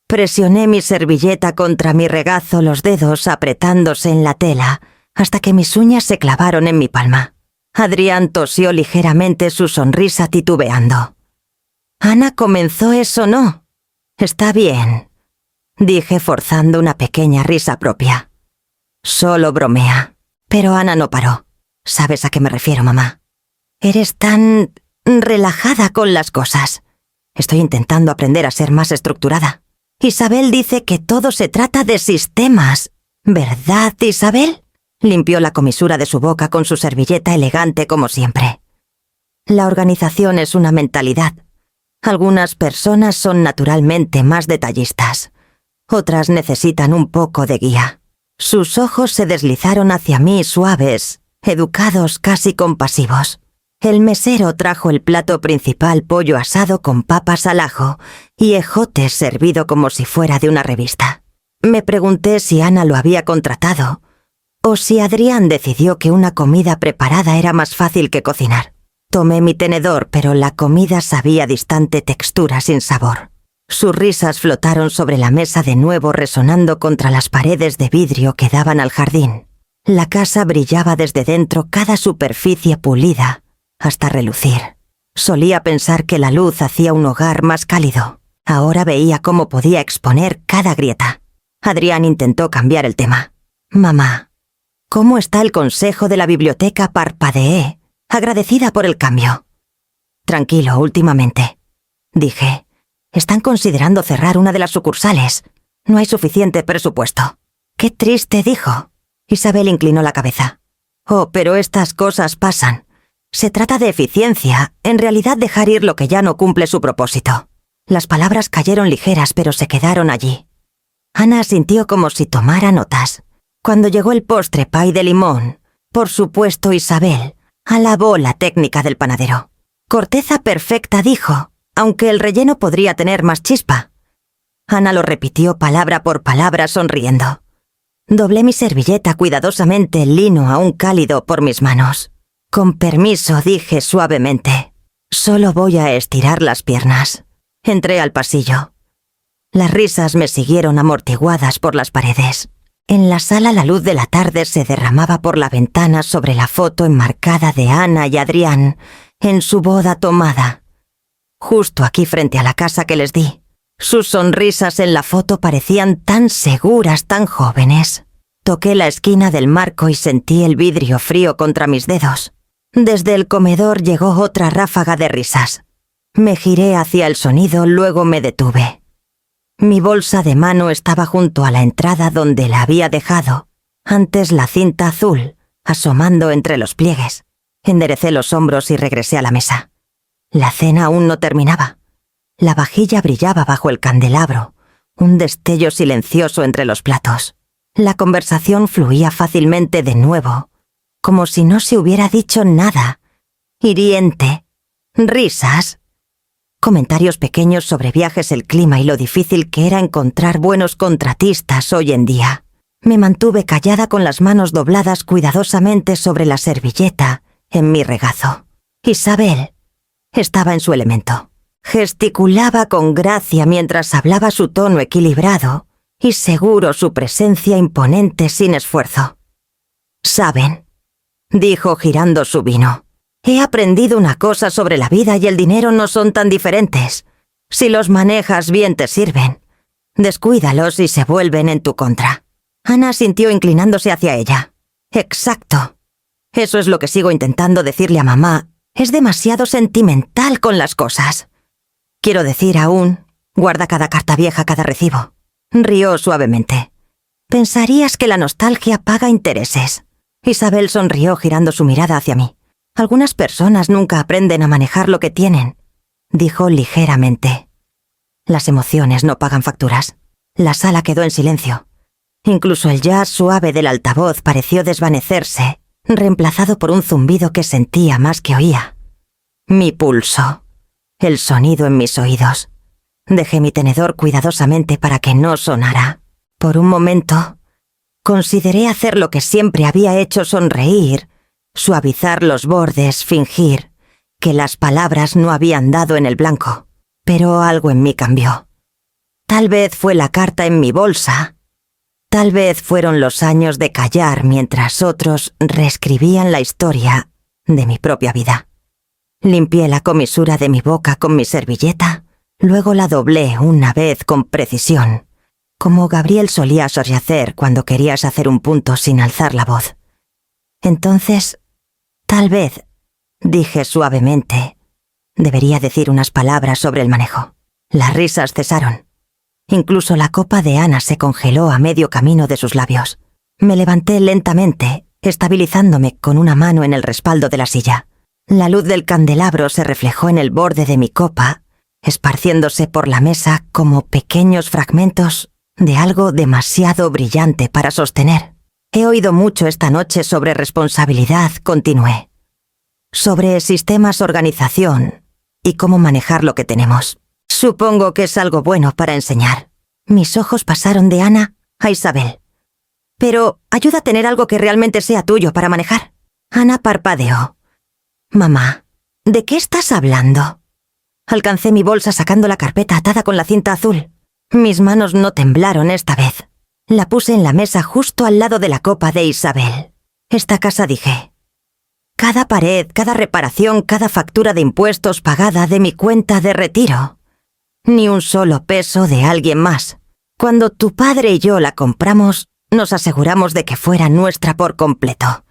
Speaker 1: Presioné mi servilleta contra mi regazo, los dedos apretándose en la tela, hasta que mis uñas se clavaron en mi palma. Adrián tosió ligeramente, su sonrisa titubeando. Ana, comenzó eso, ¿no? Está bien, dije forzando una pequeña risa propia. Solo bromea. Pero Ana no paró. ¿Sabes a qué me refiero, mamá? Eres tan relajada con las cosas. Estoy intentando aprender a ser más estructurada. Isabel dice que todo se trata de sistemas. ¿Verdad, Isabel? Limpió la comisura de su boca con su servilleta, elegante como siempre. La organización es una mentalidad. Algunas personas son naturalmente más detallistas. Otras necesitan un poco de guía. Sus ojos se deslizaron hacia mí, suaves, educados, casi compasivos. El mesero trajo el plato principal, pollo asado con papas al ajo y ejotes servido como si fuera de una revista. Me pregunté si Ana lo había contratado o si Adrián decidió que una comida preparada era más fácil que cocinar. Tomé mi tenedor, pero la comida sabía distante, textura sin sabor. Sus risas flotaron sobre la mesa de nuevo, resonando contra las paredes de vidrio que daban al jardín. La casa brillaba desde dentro, cada superficie pulida, hasta relucir. Solía pensar que la luz hacía un hogar más cálido. Ahora veía cómo podía exponer cada grieta. Adrián intentó cambiar el tema. Mamá, ¿cómo está el consejo de la biblioteca? Parpadeé, agradecida por el cambio. Tranquilo, últimamente, dije. Están considerando cerrar una de las sucursales. No hay suficiente presupuesto. Qué triste, dijo. Isabel inclinó la cabeza. Oh, pero estas cosas pasan. Se trata de eficiencia, en realidad dejar ir lo que ya no cumple su propósito. Las palabras cayeron ligeras, pero se quedaron allí. Ana asintió como si tomara notas. Cuando llegó el postre, pay de limón, por supuesto, Isabel alabó la técnica del panadero. Corteza perfecta, dijo, aunque el relleno podría tener más chispa. Ana lo repitió palabra por palabra, sonriendo. Doblé mi servilleta cuidadosamente, el lino aún cálido por mis manos. Con permiso, dije suavemente. Solo voy a estirar las piernas. Entré al pasillo. Las risas me siguieron amortiguadas por las paredes. En la sala la luz de la tarde se derramaba por la ventana sobre la foto enmarcada de Ana y Adrián en su boda tomada. Justo aquí frente a la casa que les di. Sus sonrisas en la foto parecían tan seguras, tan jóvenes. Toqué la esquina del marco y sentí el vidrio frío contra mis dedos. Desde el comedor llegó otra ráfaga de risas. Me giré hacia el sonido, luego me detuve. Mi bolsa de mano estaba junto a la entrada donde la había dejado, antes la cinta azul, asomando entre los pliegues. Enderecé los hombros y regresé a la mesa. La cena aún no terminaba. La vajilla brillaba bajo el candelabro, un destello silencioso entre los platos. La conversación fluía fácilmente de nuevo, como si no se hubiera dicho nada. Hiriente. Risas. Comentarios pequeños sobre viajes, el clima y lo difícil que era encontrar buenos contratistas hoy en día. Me mantuve callada con las manos dobladas cuidadosamente sobre la servilleta en mi regazo. Isabel estaba en su elemento. Gesticulaba con gracia mientras hablaba, su tono equilibrado y seguro, su presencia imponente sin esfuerzo. «¿Saben?», dijo girando su vino. «He aprendido una cosa sobre la vida y el dinero no son tan diferentes. Si los manejas bien te sirven. Descuídalos y se vuelven en tu contra». Ana sintió inclinándose hacia ella. «Exacto. Eso es lo que sigo intentando decirle a mamá. Es demasiado sentimental con las cosas. Quiero decir, aún guarda cada carta vieja, cada recibo». Rió suavemente. «Pensarías que la nostalgia paga intereses». Isabel sonrió girando su mirada hacia mí. «Algunas personas nunca aprenden a manejar lo que tienen», dijo ligeramente. «Las emociones no pagan facturas». La sala quedó en silencio. Incluso el jazz suave del altavoz pareció desvanecerse, reemplazado por un zumbido que sentía más que oía. Mi pulso. El sonido en mis oídos. Dejé mi tenedor cuidadosamente para que no sonara. Por un momento, consideré hacer lo que siempre había hecho: sonreír, suavizar los bordes, fingir que las palabras no habían dado en el blanco. Pero algo en mí cambió. Tal vez fue la carta en mi bolsa. Tal vez fueron los años de callar mientras otros reescribían la historia de mi propia vida. Limpié la comisura de mi boca con mi servilleta, luego la doblé una vez con precisión, como Gabriel solía hacer cuando querías hacer un punto sin alzar la voz. Entonces, tal vez, dije suavemente, debería decir unas palabras sobre el manejo. Las risas cesaron. Incluso la copa de Ana se congeló a medio camino de sus labios. Me levanté lentamente, estabilizándome con una mano en el respaldo de la silla. La luz del candelabro se reflejó en el borde de mi copa, esparciéndose por la mesa como pequeños fragmentos de algo demasiado brillante para sostener. «He oído mucho esta noche sobre responsabilidad», continué. «Sobre sistemas, organización y cómo manejar lo que tenemos. Supongo que es algo bueno para enseñar». Mis ojos pasaron de Ana a Isabel. «Pero ayuda a tener algo que realmente sea tuyo para manejar». Ana parpadeó. «Mamá, ¿de qué estás hablando?» Alcancé mi bolsa sacando la carpeta atada con la cinta azul. Mis manos no temblaron esta vez. La puse en la mesa justo al lado de la copa de Isabel. «Esta casa», dije. «Cada pared, cada reparación, cada factura de impuestos pagada de mi cuenta de retiro. Ni un solo peso de alguien más. Cuando tu padre y yo la compramos, nos aseguramos de que fuera nuestra por completo.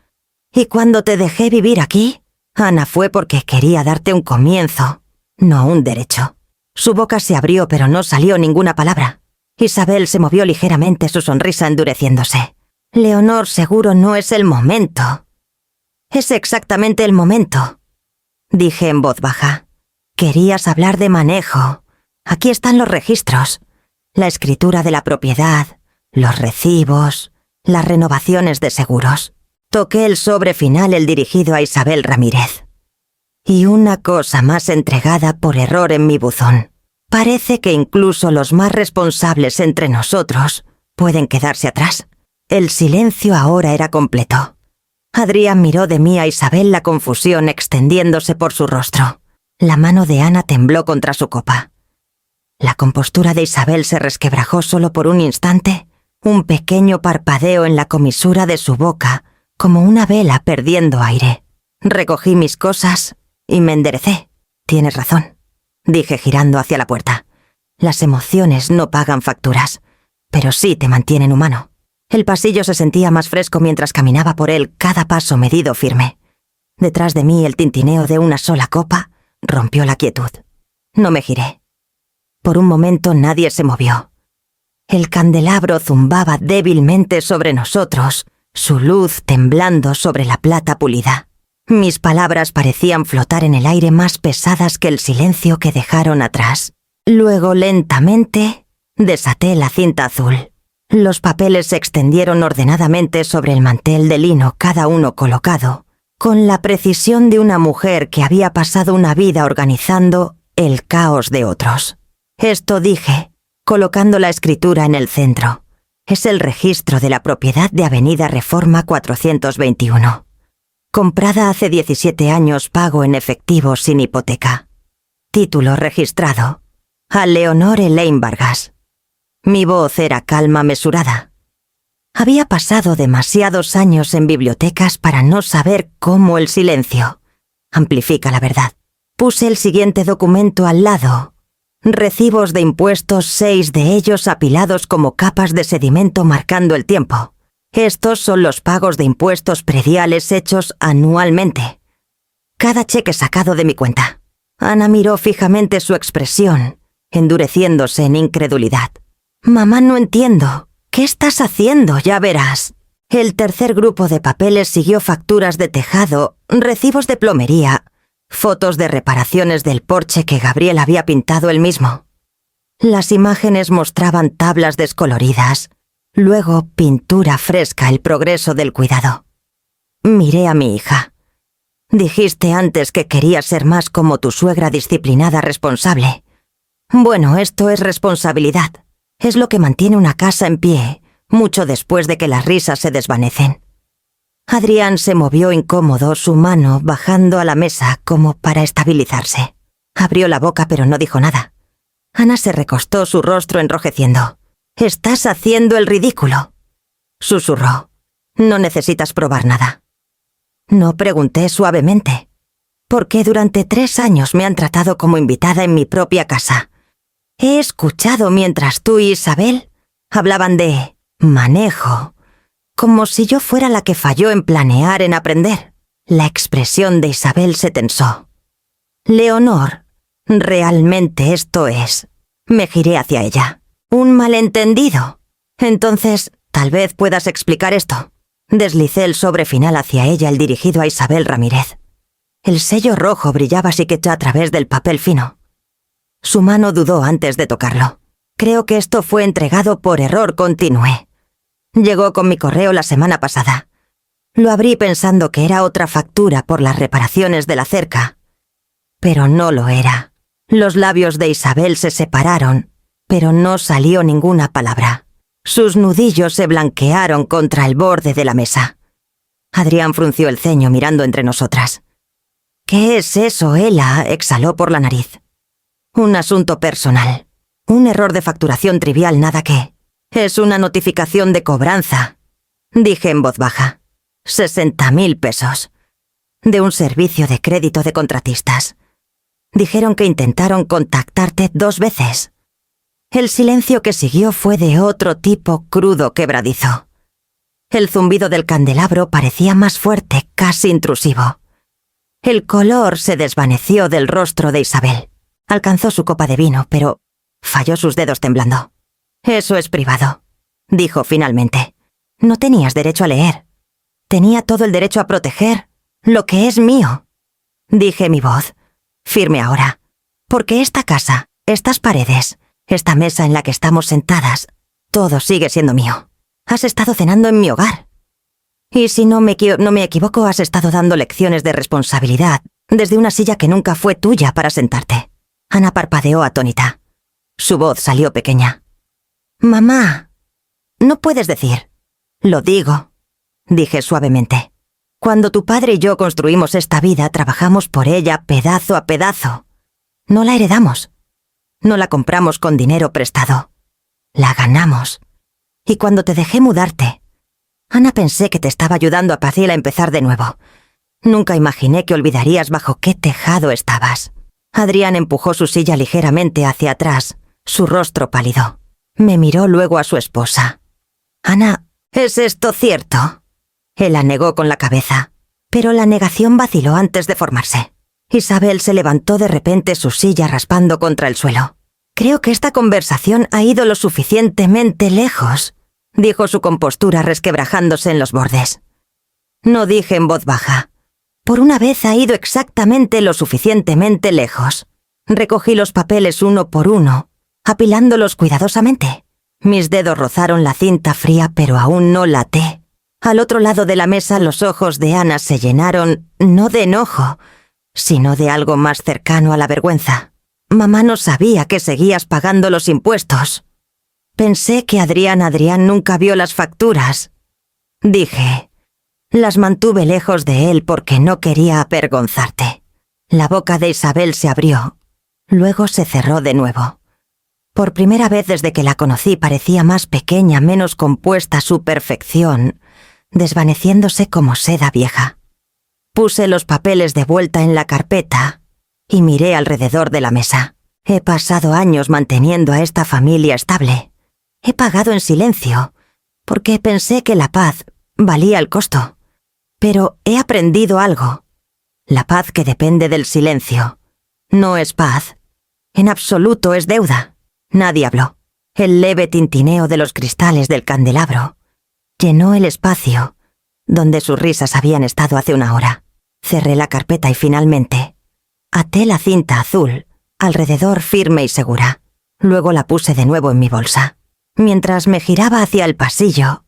Speaker 1: Y cuando te dejé vivir aquí, Ana, fue porque quería darte un comienzo, no un derecho». Su boca se abrió pero no salió ninguna palabra. Isabel se movió ligeramente, su sonrisa endureciéndose. «Leonor, seguro no es el momento». «Es exactamente el momento», dije en voz baja. «Querías hablar de manejo. Aquí están los registros, la escritura de la propiedad, los recibos, las renovaciones de seguros». Toqué el sobre final, el dirigido a Isabel Ramírez. «Y una cosa más entregada por error en mi buzón. Parece que incluso los más responsables entre nosotros pueden quedarse atrás». El silencio ahora era completo. Adrián miró de mí a Isabel, la confusión extendiéndose por su rostro. La mano de Ana tembló contra su copa. La compostura de Isabel se resquebrajó solo por un instante, un pequeño parpadeo en la comisura de su boca, como una vela perdiendo aire. Recogí mis cosas y me enderecé. «Tienes razón», dije girando hacia la puerta. «Las emociones no pagan facturas, pero sí te mantienen humano». El pasillo se sentía más fresco mientras caminaba por él, cada paso medido firme. Detrás de mí el tintineo de una sola copa rompió la quietud. No me giré. Por un momento nadie se movió. El candelabro zumbaba débilmente sobre nosotros, su luz temblando sobre la plata pulida. Mis palabras parecían flotar en el aire más pesadas que el silencio que dejaron atrás. Luego, lentamente, desaté la cinta azul. Los papeles se extendieron ordenadamente sobre el mantel de lino, cada uno colocado, con la precisión de una mujer que había pasado una vida organizando el caos de otros. Esto dije, colocando la escritura en el centro. Es el registro de la propiedad de Avenida Reforma 421. Comprada hace 17 años, pago en efectivo sin hipoteca. Título registrado: a Leonor Elaine Vargas. Mi voz era calma, mesurada. Había pasado demasiados años en bibliotecas para no saber cómo el silencio amplifica la verdad. Puse el siguiente documento al lado. Recibos de impuestos, 6 de ellos apilados como capas de sedimento marcando el tiempo. Estos son los pagos de impuestos prediales hechos anualmente. Cada cheque sacado de mi cuenta. Ana miró fijamente su expresión, endureciéndose en incredulidad. «Mamá, no entiendo. ¿Qué estás haciendo? Ya verás». El tercer grupo de papeles siguió facturas de tejado, recibos de plomería, fotos de reparaciones del porche que Gabriel había pintado él mismo. Las imágenes mostraban tablas descoloridas, luego pintura fresca, el progreso del cuidado. Miré a mi hija. «Dijiste antes que querías ser más como tu suegra disciplinada, responsable. Bueno, esto es responsabilidad. Es lo que mantiene una casa en pie, mucho después de que las risas se desvanecen». Adrián se movió incómodo, su mano bajando a la mesa como para estabilizarse. Abrió la boca pero no dijo nada. Ana se recostó, su rostro enrojeciendo. «Estás haciendo el ridículo», susurró. «No necesitas probar nada». No, pregunté suavemente. «¿Por qué durante 3 años me han tratado como invitada en mi propia casa? He escuchado mientras tú y Isabel hablaban de manejo, como si yo fuera la que falló en planear, en aprender». La expresión de Isabel se tensó. «Leonor, realmente esto es». Me giré hacia ella. «Un malentendido. Entonces, tal vez puedas explicar esto». Deslicé el sobre final hacia ella, el dirigido a Isabel Ramírez. El sello rojo brillaba así que a través del papel fino. Su mano dudó antes de tocarlo. «Creo que esto fue entregado por error», continué. «Llegó con mi correo la semana pasada. Lo abrí pensando que era otra factura por las reparaciones de la cerca. Pero no lo era». Los labios de Isabel se separaron, pero no salió ninguna palabra. Sus nudillos se blanquearon contra el borde de la mesa. Adrián frunció el ceño mirando entre nosotras. «¿Qué es eso, Ela?», exhaló por la nariz. «Un asunto personal. Un error de facturación trivial, nada que. Es una notificación de cobranza», dije en voz baja. 60.000 pesos. De un servicio de crédito de contratistas. Dijeron que intentaron contactarte 2 veces. El silencio que siguió fue de otro tipo, crudo, quebradizo. El zumbido del candelabro parecía más fuerte, casi intrusivo. El color se desvaneció del rostro de Isabel. Alcanzó su copa de vino, pero falló sus dedos temblando. «Eso es privado», dijo finalmente. «No tenías derecho a leer. Tenía todo el derecho a proteger lo que es mío». Dije mi voz, firme ahora, «porque esta casa, estas paredes, esta mesa en la que estamos sentadas, todo sigue siendo mío. Has estado cenando en mi hogar. Y si no me equivoco, has estado dando lecciones de responsabilidad desde una silla que nunca fue tuya para sentarte». Ana parpadeó atónita. Su voz salió pequeña. «Mamá, no puedes decir». «Lo digo», dije suavemente. «Cuando tu padre y yo construimos esta vida, trabajamos por ella pedazo a pedazo. No la heredamos. No la compramos con dinero prestado. La ganamos. Y cuando te dejé mudarte, Ana, pensé que te estaba ayudando a Paciel a empezar de nuevo. Nunca imaginé que olvidarías bajo qué tejado estabas». Adrián empujó su silla ligeramente hacia atrás, su rostro pálido. Me miró luego a su esposa. «Ana, ¿Es esto cierto? Él la negó con la cabeza, pero la negación vaciló antes de formarse. Isabel se levantó de repente su silla raspando contra el suelo. «Creo que esta conversación ha ido lo suficientemente lejos», dijo su compostura resquebrajándose en los bordes. No dije en voz baja. Por una vez ha ido exactamente lo suficientemente lejos. Recogí los papeles uno por uno, apilándolos cuidadosamente. Mis dedos rozaron la cinta fría, pero aún no la até. Al otro lado de la mesa los ojos de Ana se llenaron, no de enojo, sino de algo más cercano a la vergüenza. Mamá no sabía que seguías pagando los impuestos. Pensé que Adrián nunca vio las facturas. Dije, las mantuve lejos de él porque no quería avergonzarte. La boca de Isabel se abrió, luego se cerró de nuevo. Por primera vez desde que la conocí parecía más pequeña, menos compuesta su perfección, desvaneciéndose como seda vieja. Puse los papeles de vuelta en la carpeta y miré alrededor de la mesa. He pasado años manteniendo a esta familia estable. He pagado en silencio, porque pensé que la paz valía el costo. Pero he aprendido algo. La paz que depende del silencio no es paz. En absoluto es deuda. Nadie habló. El leve tintineo de los cristales del candelabro llenó el espacio donde sus risas habían estado hace una hora. Cerré la carpeta y finalmente até la cinta azul alrededor firme y segura. Luego la puse de nuevo en mi bolsa. Mientras me giraba hacia el pasillo,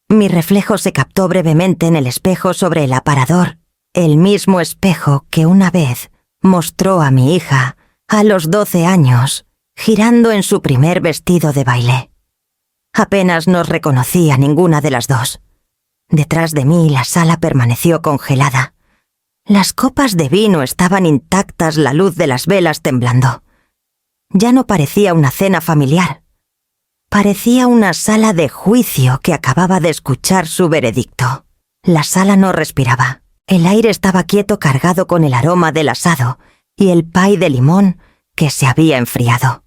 Speaker 1: mi reflejo se captó brevemente en el espejo sobre el aparador, el mismo espejo que una vez mostró a mi hija a los 12 años, girando en su primer vestido de baile. Apenas nos reconocía ninguna de las dos. Detrás de mí la sala permaneció congelada. Las copas de vino estaban intactas, la luz de las velas temblando. Ya no parecía una cena familiar. Parecía una sala de juicio que acababa de escuchar su veredicto. La sala no respiraba. El aire estaba quieto, cargado con el aroma del asado y el pay de limón que se había enfriado.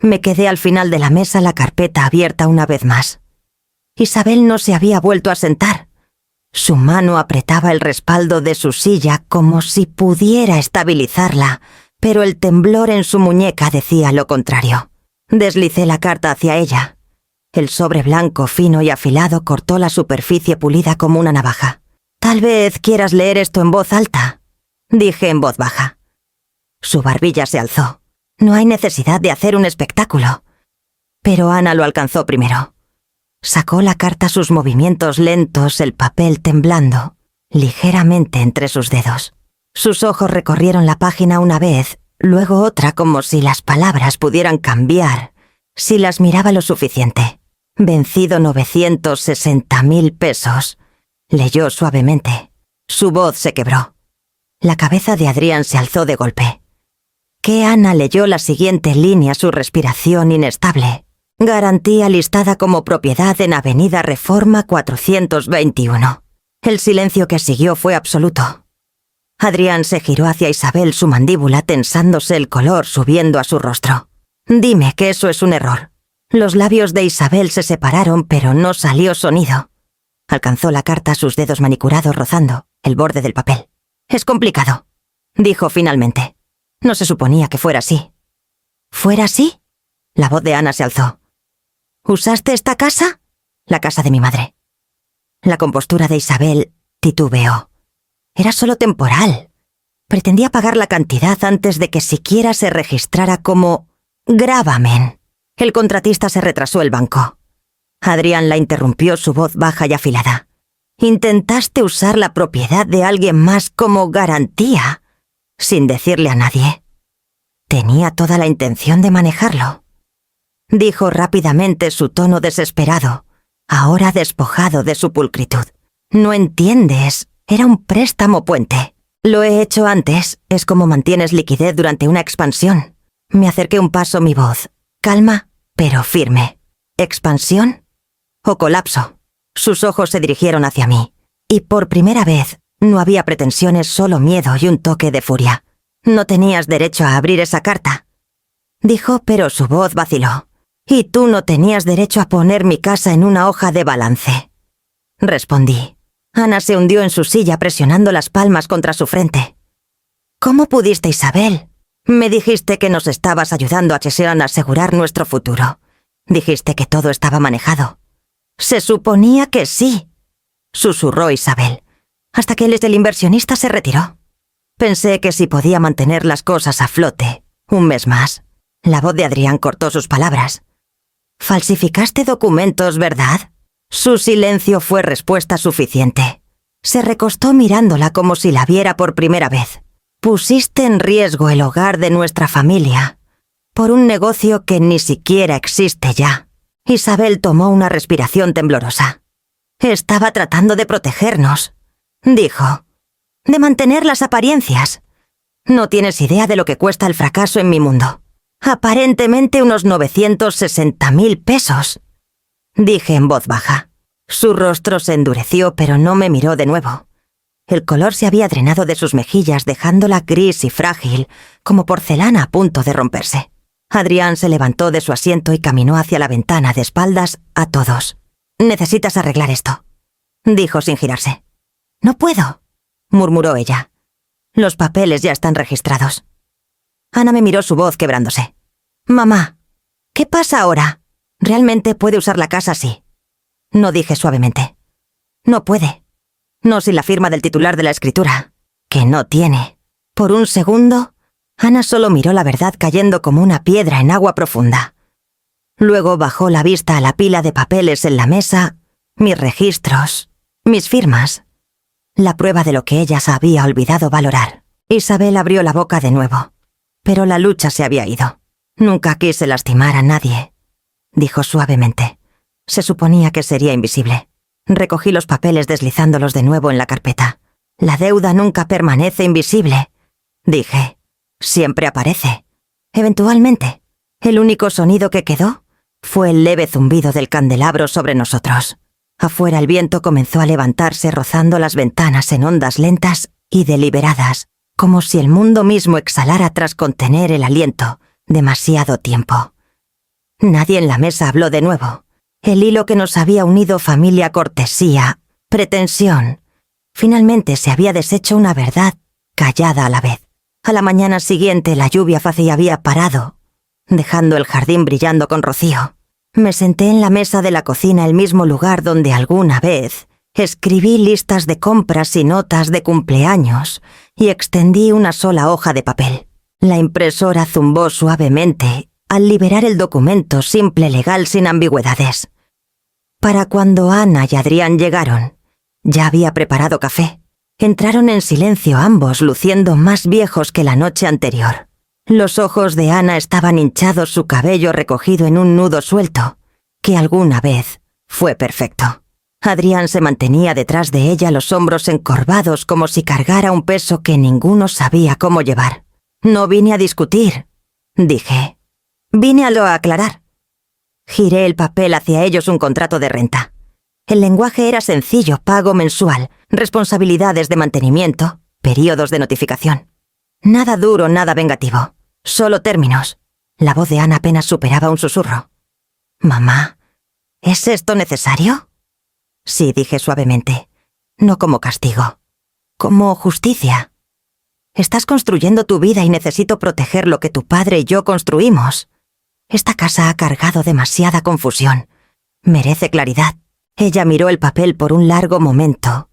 Speaker 1: Me quedé al final de la mesa, la carpeta abierta una vez más. Isabel no se había vuelto a sentar. Su mano apretaba el respaldo de su silla como si pudiera estabilizarla, pero el temblor en su muñeca decía lo contrario. Deslicé la carta hacia ella. El sobre blanco, fino y afilado cortó la superficie pulida como una navaja. «Tal vez quieras leer esto en voz alta», dije en voz baja. Su barbilla se alzó. No hay necesidad de hacer un espectáculo. Pero Ana lo alcanzó primero. Sacó la carta, sus movimientos lentos, el papel temblando ligeramente entre sus dedos. Sus ojos recorrieron la página una vez, luego otra, como si las palabras pudieran cambiar si las miraba lo suficiente. «Vencido 960.000 pesos», leyó suavemente. Su voz se quebró. La cabeza de Adrián se alzó de golpe. Que Ana leyó la siguiente línea, su respiración inestable. «Garantía listada como propiedad en Avenida Reforma 421». El silencio que siguió fue absoluto. Adrián se giró hacia Isabel, su mandíbula tensándose, el color subiendo a su rostro. «Dime que eso es un error». Los labios de Isabel se separaron, pero no salió sonido. Alcanzó la carta, sus dedos manicurados rozando el borde del papel. «Es complicado», dijo finalmente. No se suponía que fuera así. «¿Fuera así?» La voz de Ana se alzó. «¿Usaste esta casa?» «La casa de mi madre». La compostura de Isabel titubeó. Era solo temporal. Pretendía pagar la cantidad antes de que siquiera se registrara como gravamen. El contratista se retrasó el banco. Adrián la interrumpió, su voz baja y afilada. «¿Intentaste usar la propiedad de alguien más como garantía?» sin decirle a nadie. Tenía toda la intención de manejarlo. Dijo rápidamente, su tono desesperado, ahora despojado de su pulcritud. «No entiendes, era un préstamo puente. Lo he hecho antes, es como mantienes liquidez durante una expansión». Me acerqué un paso, mi voz, calma, pero firme. ¿Expansión o colapso? Sus ojos se dirigieron hacia mí, y por primera vez no había pretensiones, solo miedo y un toque de furia. «No tenías derecho a abrir esa carta», dijo, pero su voz vaciló. «Y tú no tenías derecho a poner mi casa en una hoja de balance». respondí. Ana se hundió en su silla presionando las palmas contra su frente. ¿Cómo pudiste, Isabel? Me dijiste que nos estabas ayudando a Chesean a asegurar nuestro futuro. Dijiste que todo estaba manejado. Se suponía que sí, susurró Isabel, hasta que el inversionista se retiró. Pensé que si podía mantener las cosas a flote, un mes más. La voz de Adrián cortó sus palabras. «Falsificaste documentos, ¿verdad?» Su silencio fue respuesta suficiente. Se recostó mirándola como si la viera por primera vez. «Pusiste en riesgo el hogar de nuestra familia por un negocio que ni siquiera existe ya». Isabel tomó una respiración temblorosa. «Estaba tratando de protegernos», dijo. «De mantener las apariencias. No tienes idea de lo que cuesta el fracaso en mi mundo. Aparentemente unos 960.000 pesos», dije en voz baja. Su rostro se endureció, pero no me miró de nuevo. El color se había drenado de sus mejillas, dejándola gris y frágil, como porcelana a punto de romperse. Adrián se levantó de su asiento y caminó hacia la ventana de espaldas a todos. «Necesitas arreglar esto», dijo sin girarse. «No puedo», murmuró ella. «Los papeles ya están registrados». Ana me miró, su voz quebrándose. «Mamá, ¿qué pasa ahora? ¿Realmente puede usar la casa así?». No, dije suavemente. «No puede. No sin la firma del titular de la escritura, que no tiene». Por un segundo, Ana solo miró la verdad cayendo como una piedra en agua profunda. Luego bajó la vista a la pila de papeles en la mesa, mis registros, mis firmas, la prueba de lo que ella se había olvidado valorar. Isabel abrió la boca de nuevo, pero la lucha se había ido. «Nunca quise lastimar a nadie», dijo suavemente. Se suponía que sería invisible. Recogí los papeles deslizándolos de nuevo en la carpeta. «La deuda nunca permanece invisible», dije. «Siempre aparece. Eventualmente». El único sonido que quedó fue el leve zumbido del candelabro sobre nosotros. Afuera el viento comenzó a levantarse rozando las ventanas en ondas lentas y deliberadas, como si el mundo mismo exhalara tras contener el aliento demasiado tiempo. Nadie en la mesa habló de nuevo. El hilo que nos había unido, familia, cortesía, pretensión, finalmente se había deshecho una verdad callada a la vez. A la mañana siguiente la lluvia fácil había parado, dejando el jardín brillando con rocío. Me senté en la mesa de la cocina, el mismo lugar donde alguna vez escribí listas de compras y notas de cumpleaños y extendí una sola hoja de papel. La impresora zumbó suavemente al liberar el documento simple, legal, sin ambigüedades. Para cuando Ana y Adrián llegaron, ya había preparado café. Entraron en silencio ambos, luciendo más viejos que la noche anterior. Los ojos de Ana estaban hinchados, su cabello recogido en un nudo suelto, que alguna vez fue perfecto. Adrián se mantenía detrás de ella, los hombros encorvados como si cargara un peso que ninguno sabía cómo llevar. «No vine a discutir», dije. «Vine a lo aclarar». Giré el papel hacia ellos, un contrato de renta. El lenguaje era sencillo, pago mensual, responsabilidades de mantenimiento, períodos de notificación. Nada duro, nada vengativo. Solo términos. La voz de Ana apenas superaba un susurro. «Mamá, ¿es esto necesario?» «Sí», dije suavemente. «No como castigo. Como justicia. Estás construyendo tu vida y necesito proteger lo que tu padre y yo construimos. Esta casa ha cargado demasiada confusión. Merece claridad». Ella miró el papel por un largo momento.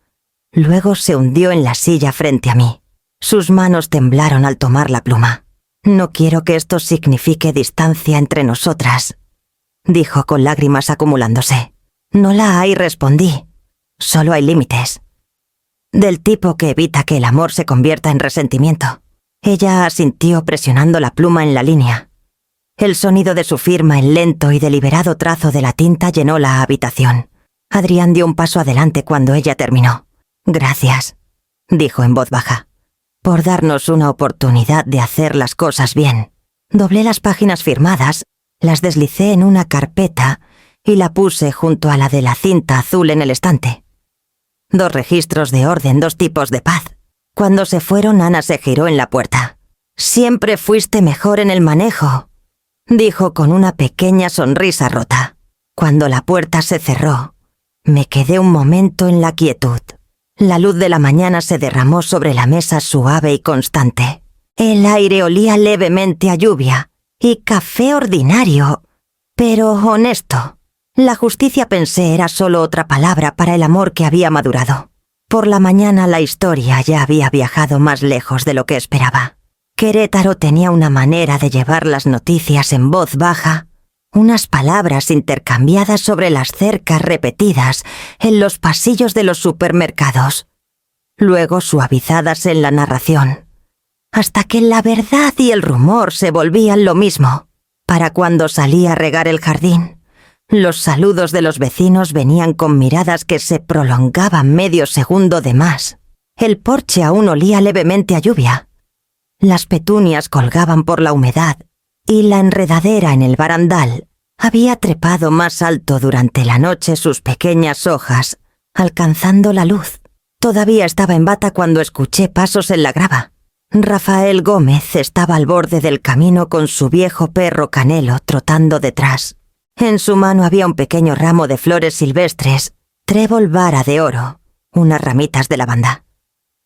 Speaker 1: Luego se hundió en la silla frente a mí. Sus manos temblaron al tomar la pluma. «No quiero que esto signifique distancia entre nosotras», dijo con lágrimas acumulándose. «No la hay», respondí. «Solo hay límites. Del tipo que evita que el amor se convierta en resentimiento». Ella asintió presionando la pluma en la línea. El sonido de su firma, el lento y deliberado trazo de la tinta llenó la habitación. Adrián dio un paso adelante cuando ella terminó. «Gracias», dijo en voz baja, «por darnos una oportunidad de hacer las cosas bien». Doblé las páginas firmadas, las deslicé en una carpeta y la puse junto a la de la cinta azul en el estante. 2 registros de orden, 2 tipos de paz. Cuando se fueron, Ana se giró en la puerta. «Siempre fuiste mejor en el manejo», dijo con una pequeña sonrisa rota. Cuando la puerta se cerró, Me quedé un momento en la quietud. La luz de la mañana se derramó sobre la mesa suave y constante. El aire olía levemente a lluvia y café ordinario, pero honesto. La justicia, pensé, era solo otra palabra para el amor que había madurado. Por la mañana la historia ya había viajado más lejos de lo que esperaba. Querétaro tenía una manera de llevar las noticias en voz baja, unas palabras intercambiadas sobre las cercas repetidas en los pasillos de los supermercados, luego suavizadas en la narración, hasta que la verdad y el rumor se volvían lo mismo. Para cuando salí a regar el jardín, los saludos de los vecinos venían con miradas que se prolongaban medio segundo de más. El porche aún olía levemente a lluvia. Las petunias colgaban por la humedad y la enredadera en el barandal había trepado más alto durante la noche sus pequeñas hojas, alcanzando la luz. Todavía estaba en bata cuando escuché pasos en la grava. Rafael Gómez estaba al borde del camino con su viejo perro Canelo trotando detrás. En su mano había un pequeño ramo de flores silvestres, trébol vara de oro, unas ramitas de lavanda.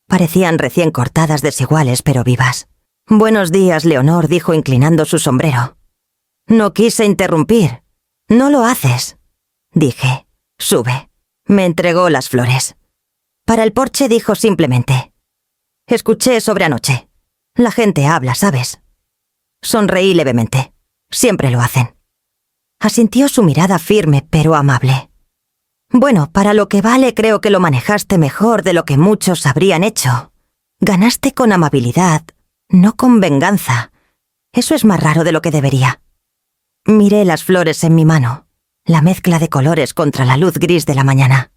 Speaker 1: Parecían recién cortadas, desiguales pero vivas. «Buenos días, Leonor», dijo inclinando su sombrero. «No quise interrumpir». «No lo haces», dije. «Sube». Me entregó las flores. Para el porche dijo simplemente: «Escuché sobre anoche. La gente habla, ¿sabes?». Sonreí levemente. Siempre lo hacen. Asintió su mirada firme pero amable. «Bueno, para lo que vale, creo que lo manejaste mejor de lo que muchos habrían hecho. Ganaste con amabilidad, no con venganza. Eso es más raro de lo que debería». Miré las flores en mi mano, la mezcla de colores contra la luz gris de la mañana.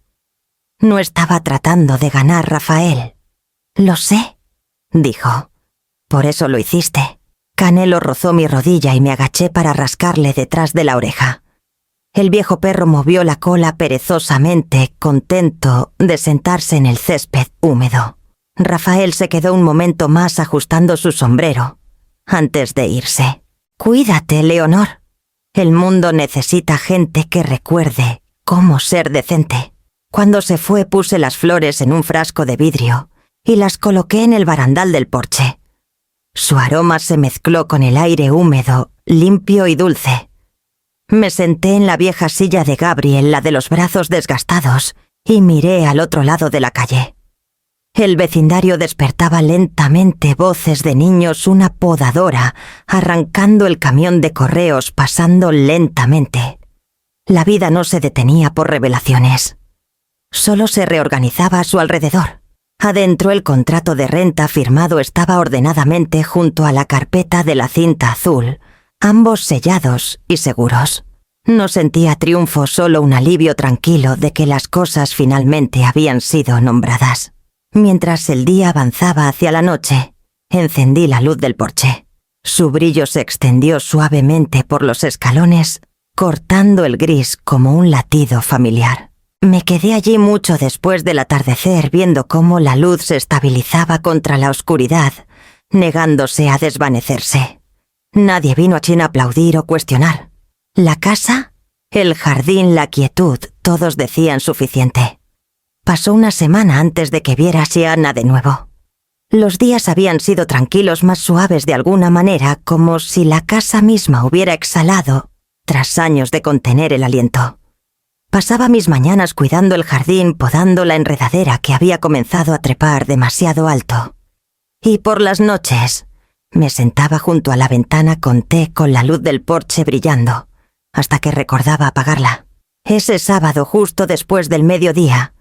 Speaker 1: No estaba tratando de ganar, Rafael. «Lo sé», dijo. «Por eso lo hiciste». Canelo rozó mi rodilla y me agaché para rascarle detrás de la oreja. El viejo perro movió la cola perezosamente, contento de sentarse en el césped húmedo. Rafael se quedó un momento más ajustando su sombrero, antes de irse. «Cuídate, Leonor. El mundo necesita gente que recuerde cómo ser decente». Cuando se fue, puse las flores en un frasco de vidrio y las coloqué en el barandal del porche. Su aroma se mezcló con el aire húmedo, limpio y dulce. Me senté en la vieja silla de Gabriel, la de los brazos desgastados, y miré al otro lado de la calle. El vecindario despertaba lentamente, voces de niños, una podadora, arrancando el camión de correos, pasando lentamente. La vida no se detenía por revelaciones. Solo se reorganizaba a su alrededor. Adentro, el contrato de renta firmado estaba ordenadamente junto a la carpeta de la cinta azul, ambos sellados y seguros. No sentía triunfo, solo un alivio tranquilo de que las cosas finalmente habían sido nombradas. Mientras el día avanzaba hacia la noche, encendí la luz del porche. Su brillo se extendió suavemente por los escalones, cortando el gris como un latido familiar. Me quedé allí mucho después del atardecer, viendo cómo la luz se estabilizaba contra la oscuridad, negándose a desvanecerse. Nadie vino allí a aplaudir o cuestionar. La casa, el jardín, la quietud, todos decían suficiente. Pasó una semana antes de que viera a Siana de nuevo. Los días habían sido tranquilos, más suaves de alguna manera, como si la casa misma hubiera exhalado tras años de contener el aliento. Pasaba mis mañanas cuidando el jardín, podando la enredadera que había comenzado a trepar demasiado alto. Y por las noches me sentaba junto a la ventana con té, con la luz del porche brillando, hasta que recordaba apagarla. Ese sábado, justo después del mediodía,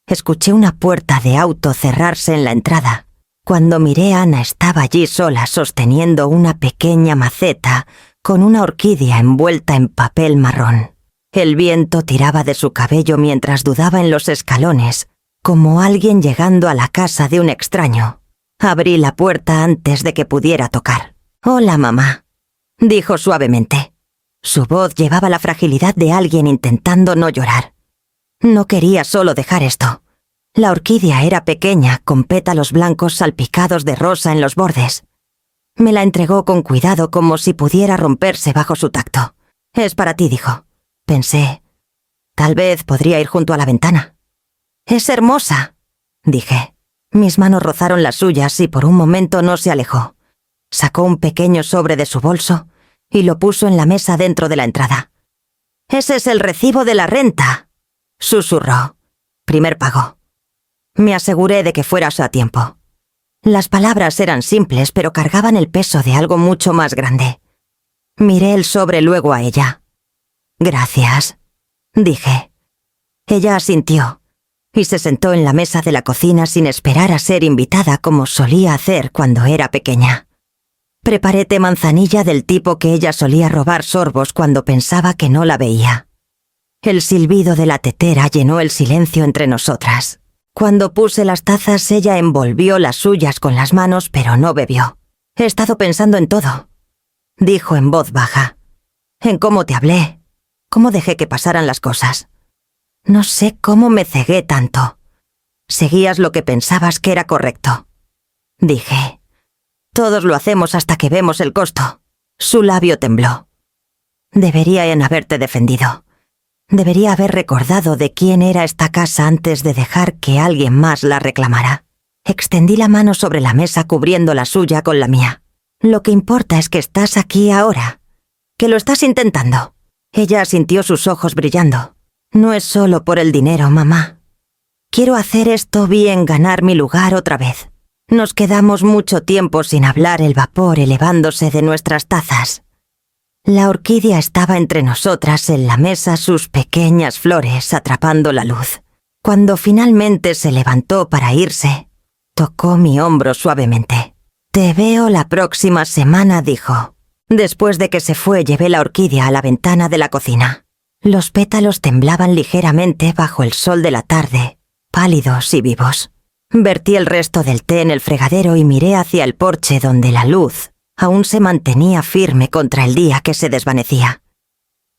Speaker 1: escuché una puerta de auto cerrarse en la entrada. Cuando miré, Ana estaba allí sola, sosteniendo una pequeña maceta con una orquídea envuelta en papel marrón. El viento tiraba de su cabello mientras dudaba en los escalones, como alguien llegando a la casa de un extraño. Abrí la puerta antes de que pudiera tocar. «Hola, mamá», dijo suavemente. Su voz llevaba la fragilidad de alguien intentando no llorar. No quería solo dejar esto. La orquídea era pequeña, con pétalos blancos salpicados de rosa en los bordes. Me la entregó con cuidado, como si pudiera romperse bajo su tacto. «Es para ti», dijo. Pensé, Tal vez podría ir junto a la ventana. «Es hermosa», dije. Mis manos rozaron las suyas y por un momento no se alejó. Sacó un pequeño sobre de su bolso y lo puso en la mesa dentro de la entrada. «Ese es el recibo de la renta», susurró. «Primer pago». Me aseguré de que fueras a tiempo. Las palabras eran simples, pero cargaban el peso de algo mucho más grande. Miré el sobre luego a ella. «Gracias», dije. Ella asintió y se sentó en la mesa de la cocina sin esperar a ser invitada como solía hacer cuando era pequeña. Preparé té manzanilla del tipo que ella solía robar sorbos cuando pensaba que no la veía. El silbido de la tetera llenó el silencio entre nosotras. Cuando puse las tazas, ella envolvió las suyas con las manos, pero no bebió. «He estado pensando en todo», dijo en voz baja. «En cómo te hablé, cómo dejé que pasaran las cosas. No sé cómo me cegué tanto. Seguías lo que pensabas que era correcto», dije. «Todos lo hacemos hasta que vemos el costo». Su labio tembló. «Deberían haberte defendido. Debería haber recordado de quién era esta casa antes de dejar que alguien más la reclamara». Extendí la mano sobre la mesa cubriendo la suya con la mía. «Lo que importa es que estás aquí ahora. Que lo estás intentando». Ella sintió sus ojos brillando. «No es solo por el dinero, mamá. Quiero hacer esto bien, ganar mi lugar otra vez. Nos quedamos mucho tiempo sin hablar, el vapor elevándose de nuestras tazas. La orquídea estaba entre nosotras en la mesa, sus pequeñas flores atrapando la luz. Cuando finalmente se levantó para irse, tocó mi hombro suavemente. «Te veo la próxima semana», dijo. Después de que se fue, llevé la orquídea a la ventana de la cocina. Los pétalos temblaban ligeramente bajo el sol de la tarde, pálidos y vivos. Vertí el resto del té en el fregadero y miré hacia el porche donde la luz aún se mantenía firme contra el día que se desvanecía.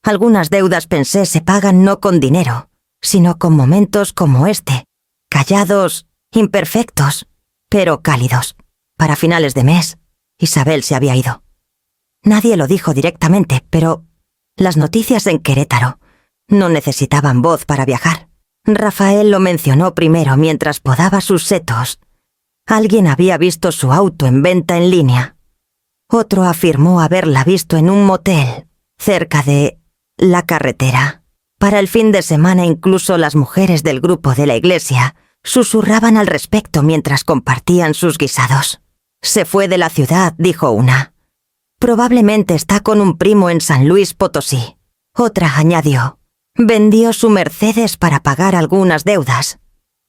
Speaker 1: Algunas deudas, pensé, se pagan no con dinero, sino con momentos como este, callados, imperfectos, pero cálidos. Para finales de mes, Isabel se había ido. Nadie lo dijo directamente, pero las noticias en Querétaro no necesitaban voz para viajar. Rafael lo mencionó primero mientras podaba sus setos. Alguien había visto su auto en venta en línea. Otro afirmó haberla visto en un motel, cerca de la carretera. Para el fin de semana, incluso las mujeres del grupo de la iglesia susurraban al respecto mientras compartían sus guisados. «Se fue de la ciudad», dijo una. «Probablemente está con un primo en San Luis Potosí». Otra añadió: «Vendió su Mercedes para pagar algunas deudas».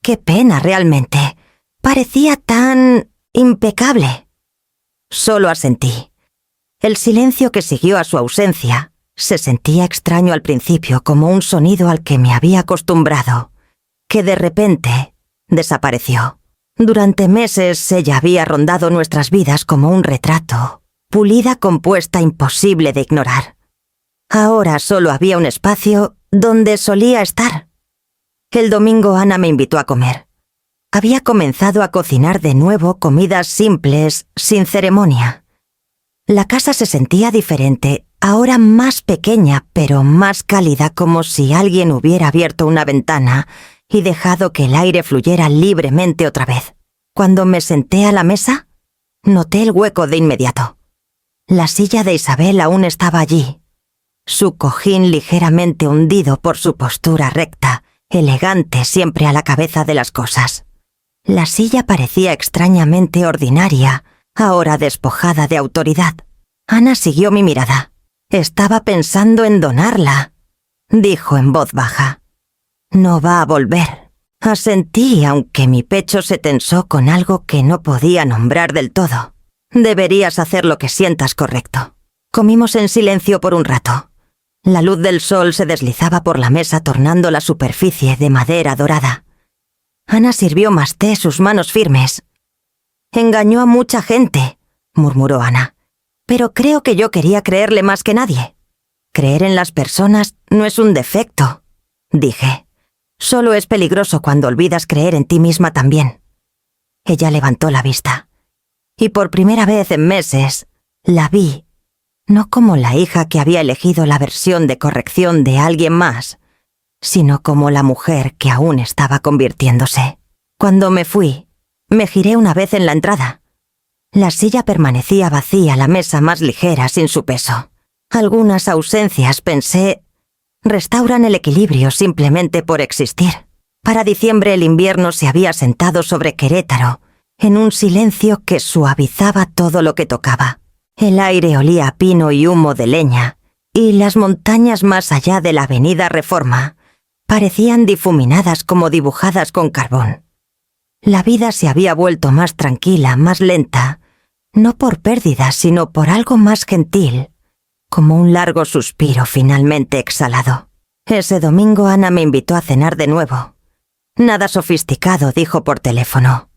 Speaker 1: «Qué pena, realmente. Parecía tan impecable». Solo asentí. El silencio que siguió a su ausencia se sentía extraño al principio, como un sonido al que me había acostumbrado, que de repente desapareció. Durante meses ella había rondado nuestras vidas como un retrato, pulida, compuesta, imposible de ignorar. Ahora solo había un espacio donde solía estar. El domingo Ana me invitó a comer. Había comenzado a cocinar de nuevo comidas simples, sin ceremonia. La casa se sentía diferente, ahora más pequeña, pero más cálida, como si alguien hubiera abierto una ventana y dejado que el aire fluyera libremente otra vez. Cuando me senté a la mesa, noté el hueco de inmediato. La silla de Isabel aún estaba allí, su cojín ligeramente hundido por su postura recta, elegante siempre a la cabeza de las cosas. La silla parecía extrañamente ordinaria, ahora despojada de autoridad. Ana siguió mi mirada. «Estaba pensando en donarla», dijo en voz baja. «No va a volver». Asentí, aunque mi pecho se tensó con algo que no podía nombrar del todo. «Deberías hacer lo que sientas correcto». Comimos en silencio por un rato. La luz del sol se deslizaba por la mesa tornando la superficie de madera dorada. Ana sirvió más té, sus manos firmes. «Engañó a mucha gente», murmuró Ana. «Pero creo que yo quería creerle más que nadie». «Creer en las personas no es un defecto», dije. «Solo es peligroso cuando olvidas creer en ti misma también». Ella levantó la vista. Y por primera vez en meses, la vi, no como la hija que había elegido la versión de corrección de alguien más, sino como la mujer que aún estaba convirtiéndose. Cuando me fui, me giré una vez en la entrada. La silla permanecía vacía, la mesa más ligera, sin su peso. Algunas ausencias, pensé, restauran el equilibrio simplemente por existir. Para diciembre el invierno se había sentado sobre Querétaro, en un silencio que suavizaba todo lo que tocaba. El aire olía a pino y humo de leña, y las montañas más allá de la avenida Reforma parecían difuminadas como dibujadas con carbón. La vida se había vuelto más tranquila, más lenta, no por pérdida, sino por algo más gentil, como un largo suspiro finalmente exhalado. Ese domingo Ana me invitó a cenar de nuevo. Nada sofisticado, dijo por teléfono.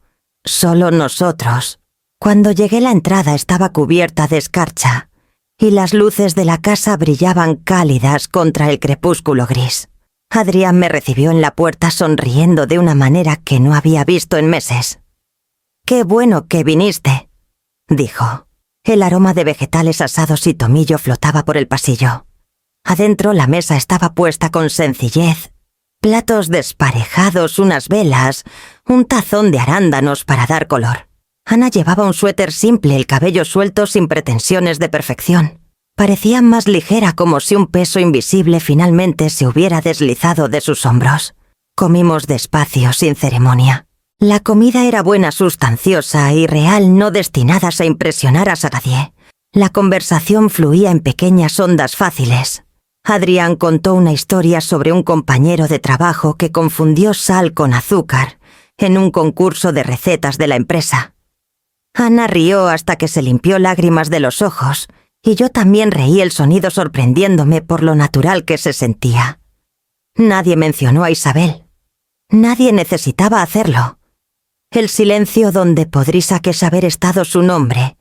Speaker 1: Solo nosotros. Cuando llegué la entrada estaba cubierta de escarcha, y las luces de la casa brillaban cálidas contra el crepúsculo gris. Adrián me recibió en la puerta sonriendo de una manera que no había visto en meses. «Qué bueno que viniste», dijo. El aroma de vegetales asados y tomillo flotaba por el pasillo. Adentro la mesa estaba puesta con sencillez. Platos desparejados, unas velas, un tazón de arándanos para dar color. Ana llevaba un suéter simple, el cabello suelto sin pretensiones de perfección. Parecía más ligera, como si un peso invisible finalmente se hubiera deslizado de sus hombros. Comimos despacio, sin ceremonia. La comida era buena, sustanciosa y real, no destinadas a impresionar a nadie. La conversación fluía en pequeñas ondas fáciles. Adrián contó una historia sobre un compañero de trabajo que confundió sal con azúcar en un concurso de recetas de la empresa. Ana rió hasta que se limpió lágrimas de los ojos, y yo también reí, el sonido sorprendiéndome por lo natural que se sentía. Nadie mencionó a Isabel. Nadie necesitaba hacerlo. El silencio donde podría quizás haber estado su nombre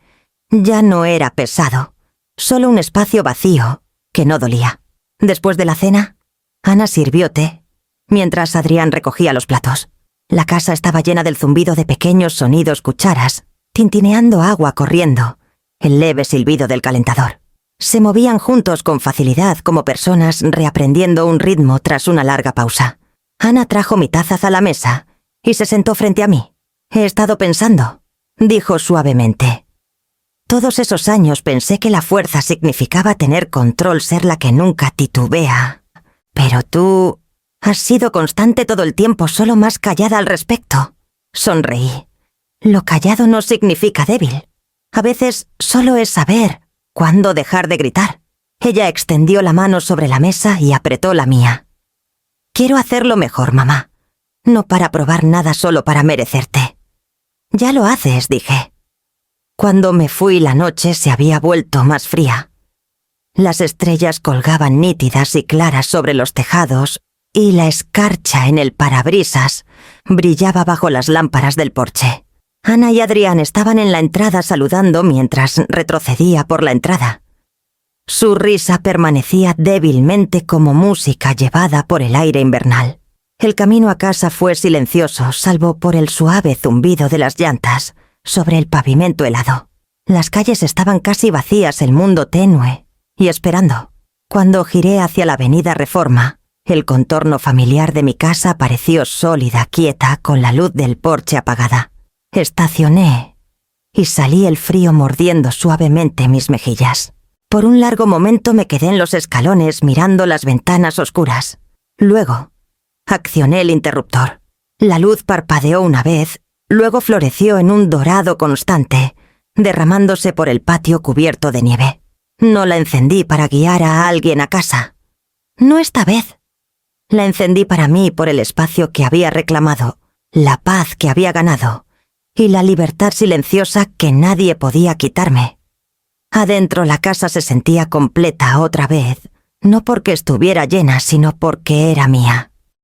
Speaker 1: ya no era pesado, solo un espacio vacío que no dolía. Después de la cena, Ana sirvió té, mientras Adrián recogía los platos. La casa estaba llena del zumbido de pequeños sonidos, cucharas, tintineando agua corriendo, el leve silbido del calentador. Se movían juntos con facilidad, como personas reaprendiendo un ritmo tras una larga pausa. Ana trajo mi taza a la mesa y se sentó frente a mí. «He estado pensando», dijo suavemente. Todos esos años pensé que la fuerza significaba tener control, ser la que nunca titubea. Pero tú has sido constante todo el tiempo, solo más callada al respecto. Sonreí. Lo callado no significa débil. A veces solo es saber cuándo dejar de gritar. Ella extendió la mano sobre la mesa y apretó la mía. «Quiero hacerlo mejor, mamá. No para probar nada, solo para merecerte». «Ya lo haces», dije. Cuando me fui, la noche se había vuelto más fría. Las estrellas colgaban nítidas y claras sobre los tejados, y la escarcha en el parabrisas brillaba bajo las lámparas del porche. Ana y Adrián estaban en la entrada saludando mientras retrocedía por la entrada. Su risa permanecía débilmente como música llevada por el aire invernal. El camino a casa fue silencioso, salvo por el suave zumbido de las llantas sobre el pavimento helado. Las calles estaban casi vacías, el mundo tenue y esperando. Cuando giré hacia la avenida Reforma, el contorno familiar de mi casa pareció sólida, quieta, con la luz del porche apagada. Estacioné y salí, el frío mordiendo suavemente mis mejillas. Por un largo momento me quedé en los escalones mirando las ventanas oscuras. Luego, accioné el interruptor. La luz parpadeó una vez, luego floreció en un dorado constante, derramándose por el patio cubierto de nieve. No la encendí para guiar a alguien a casa. No esta vez. La encendí para mí, por el espacio que había reclamado, la paz que había ganado y la libertad silenciosa que nadie podía quitarme. Adentro la casa se sentía completa otra vez, no porque estuviera llena, sino porque era mía.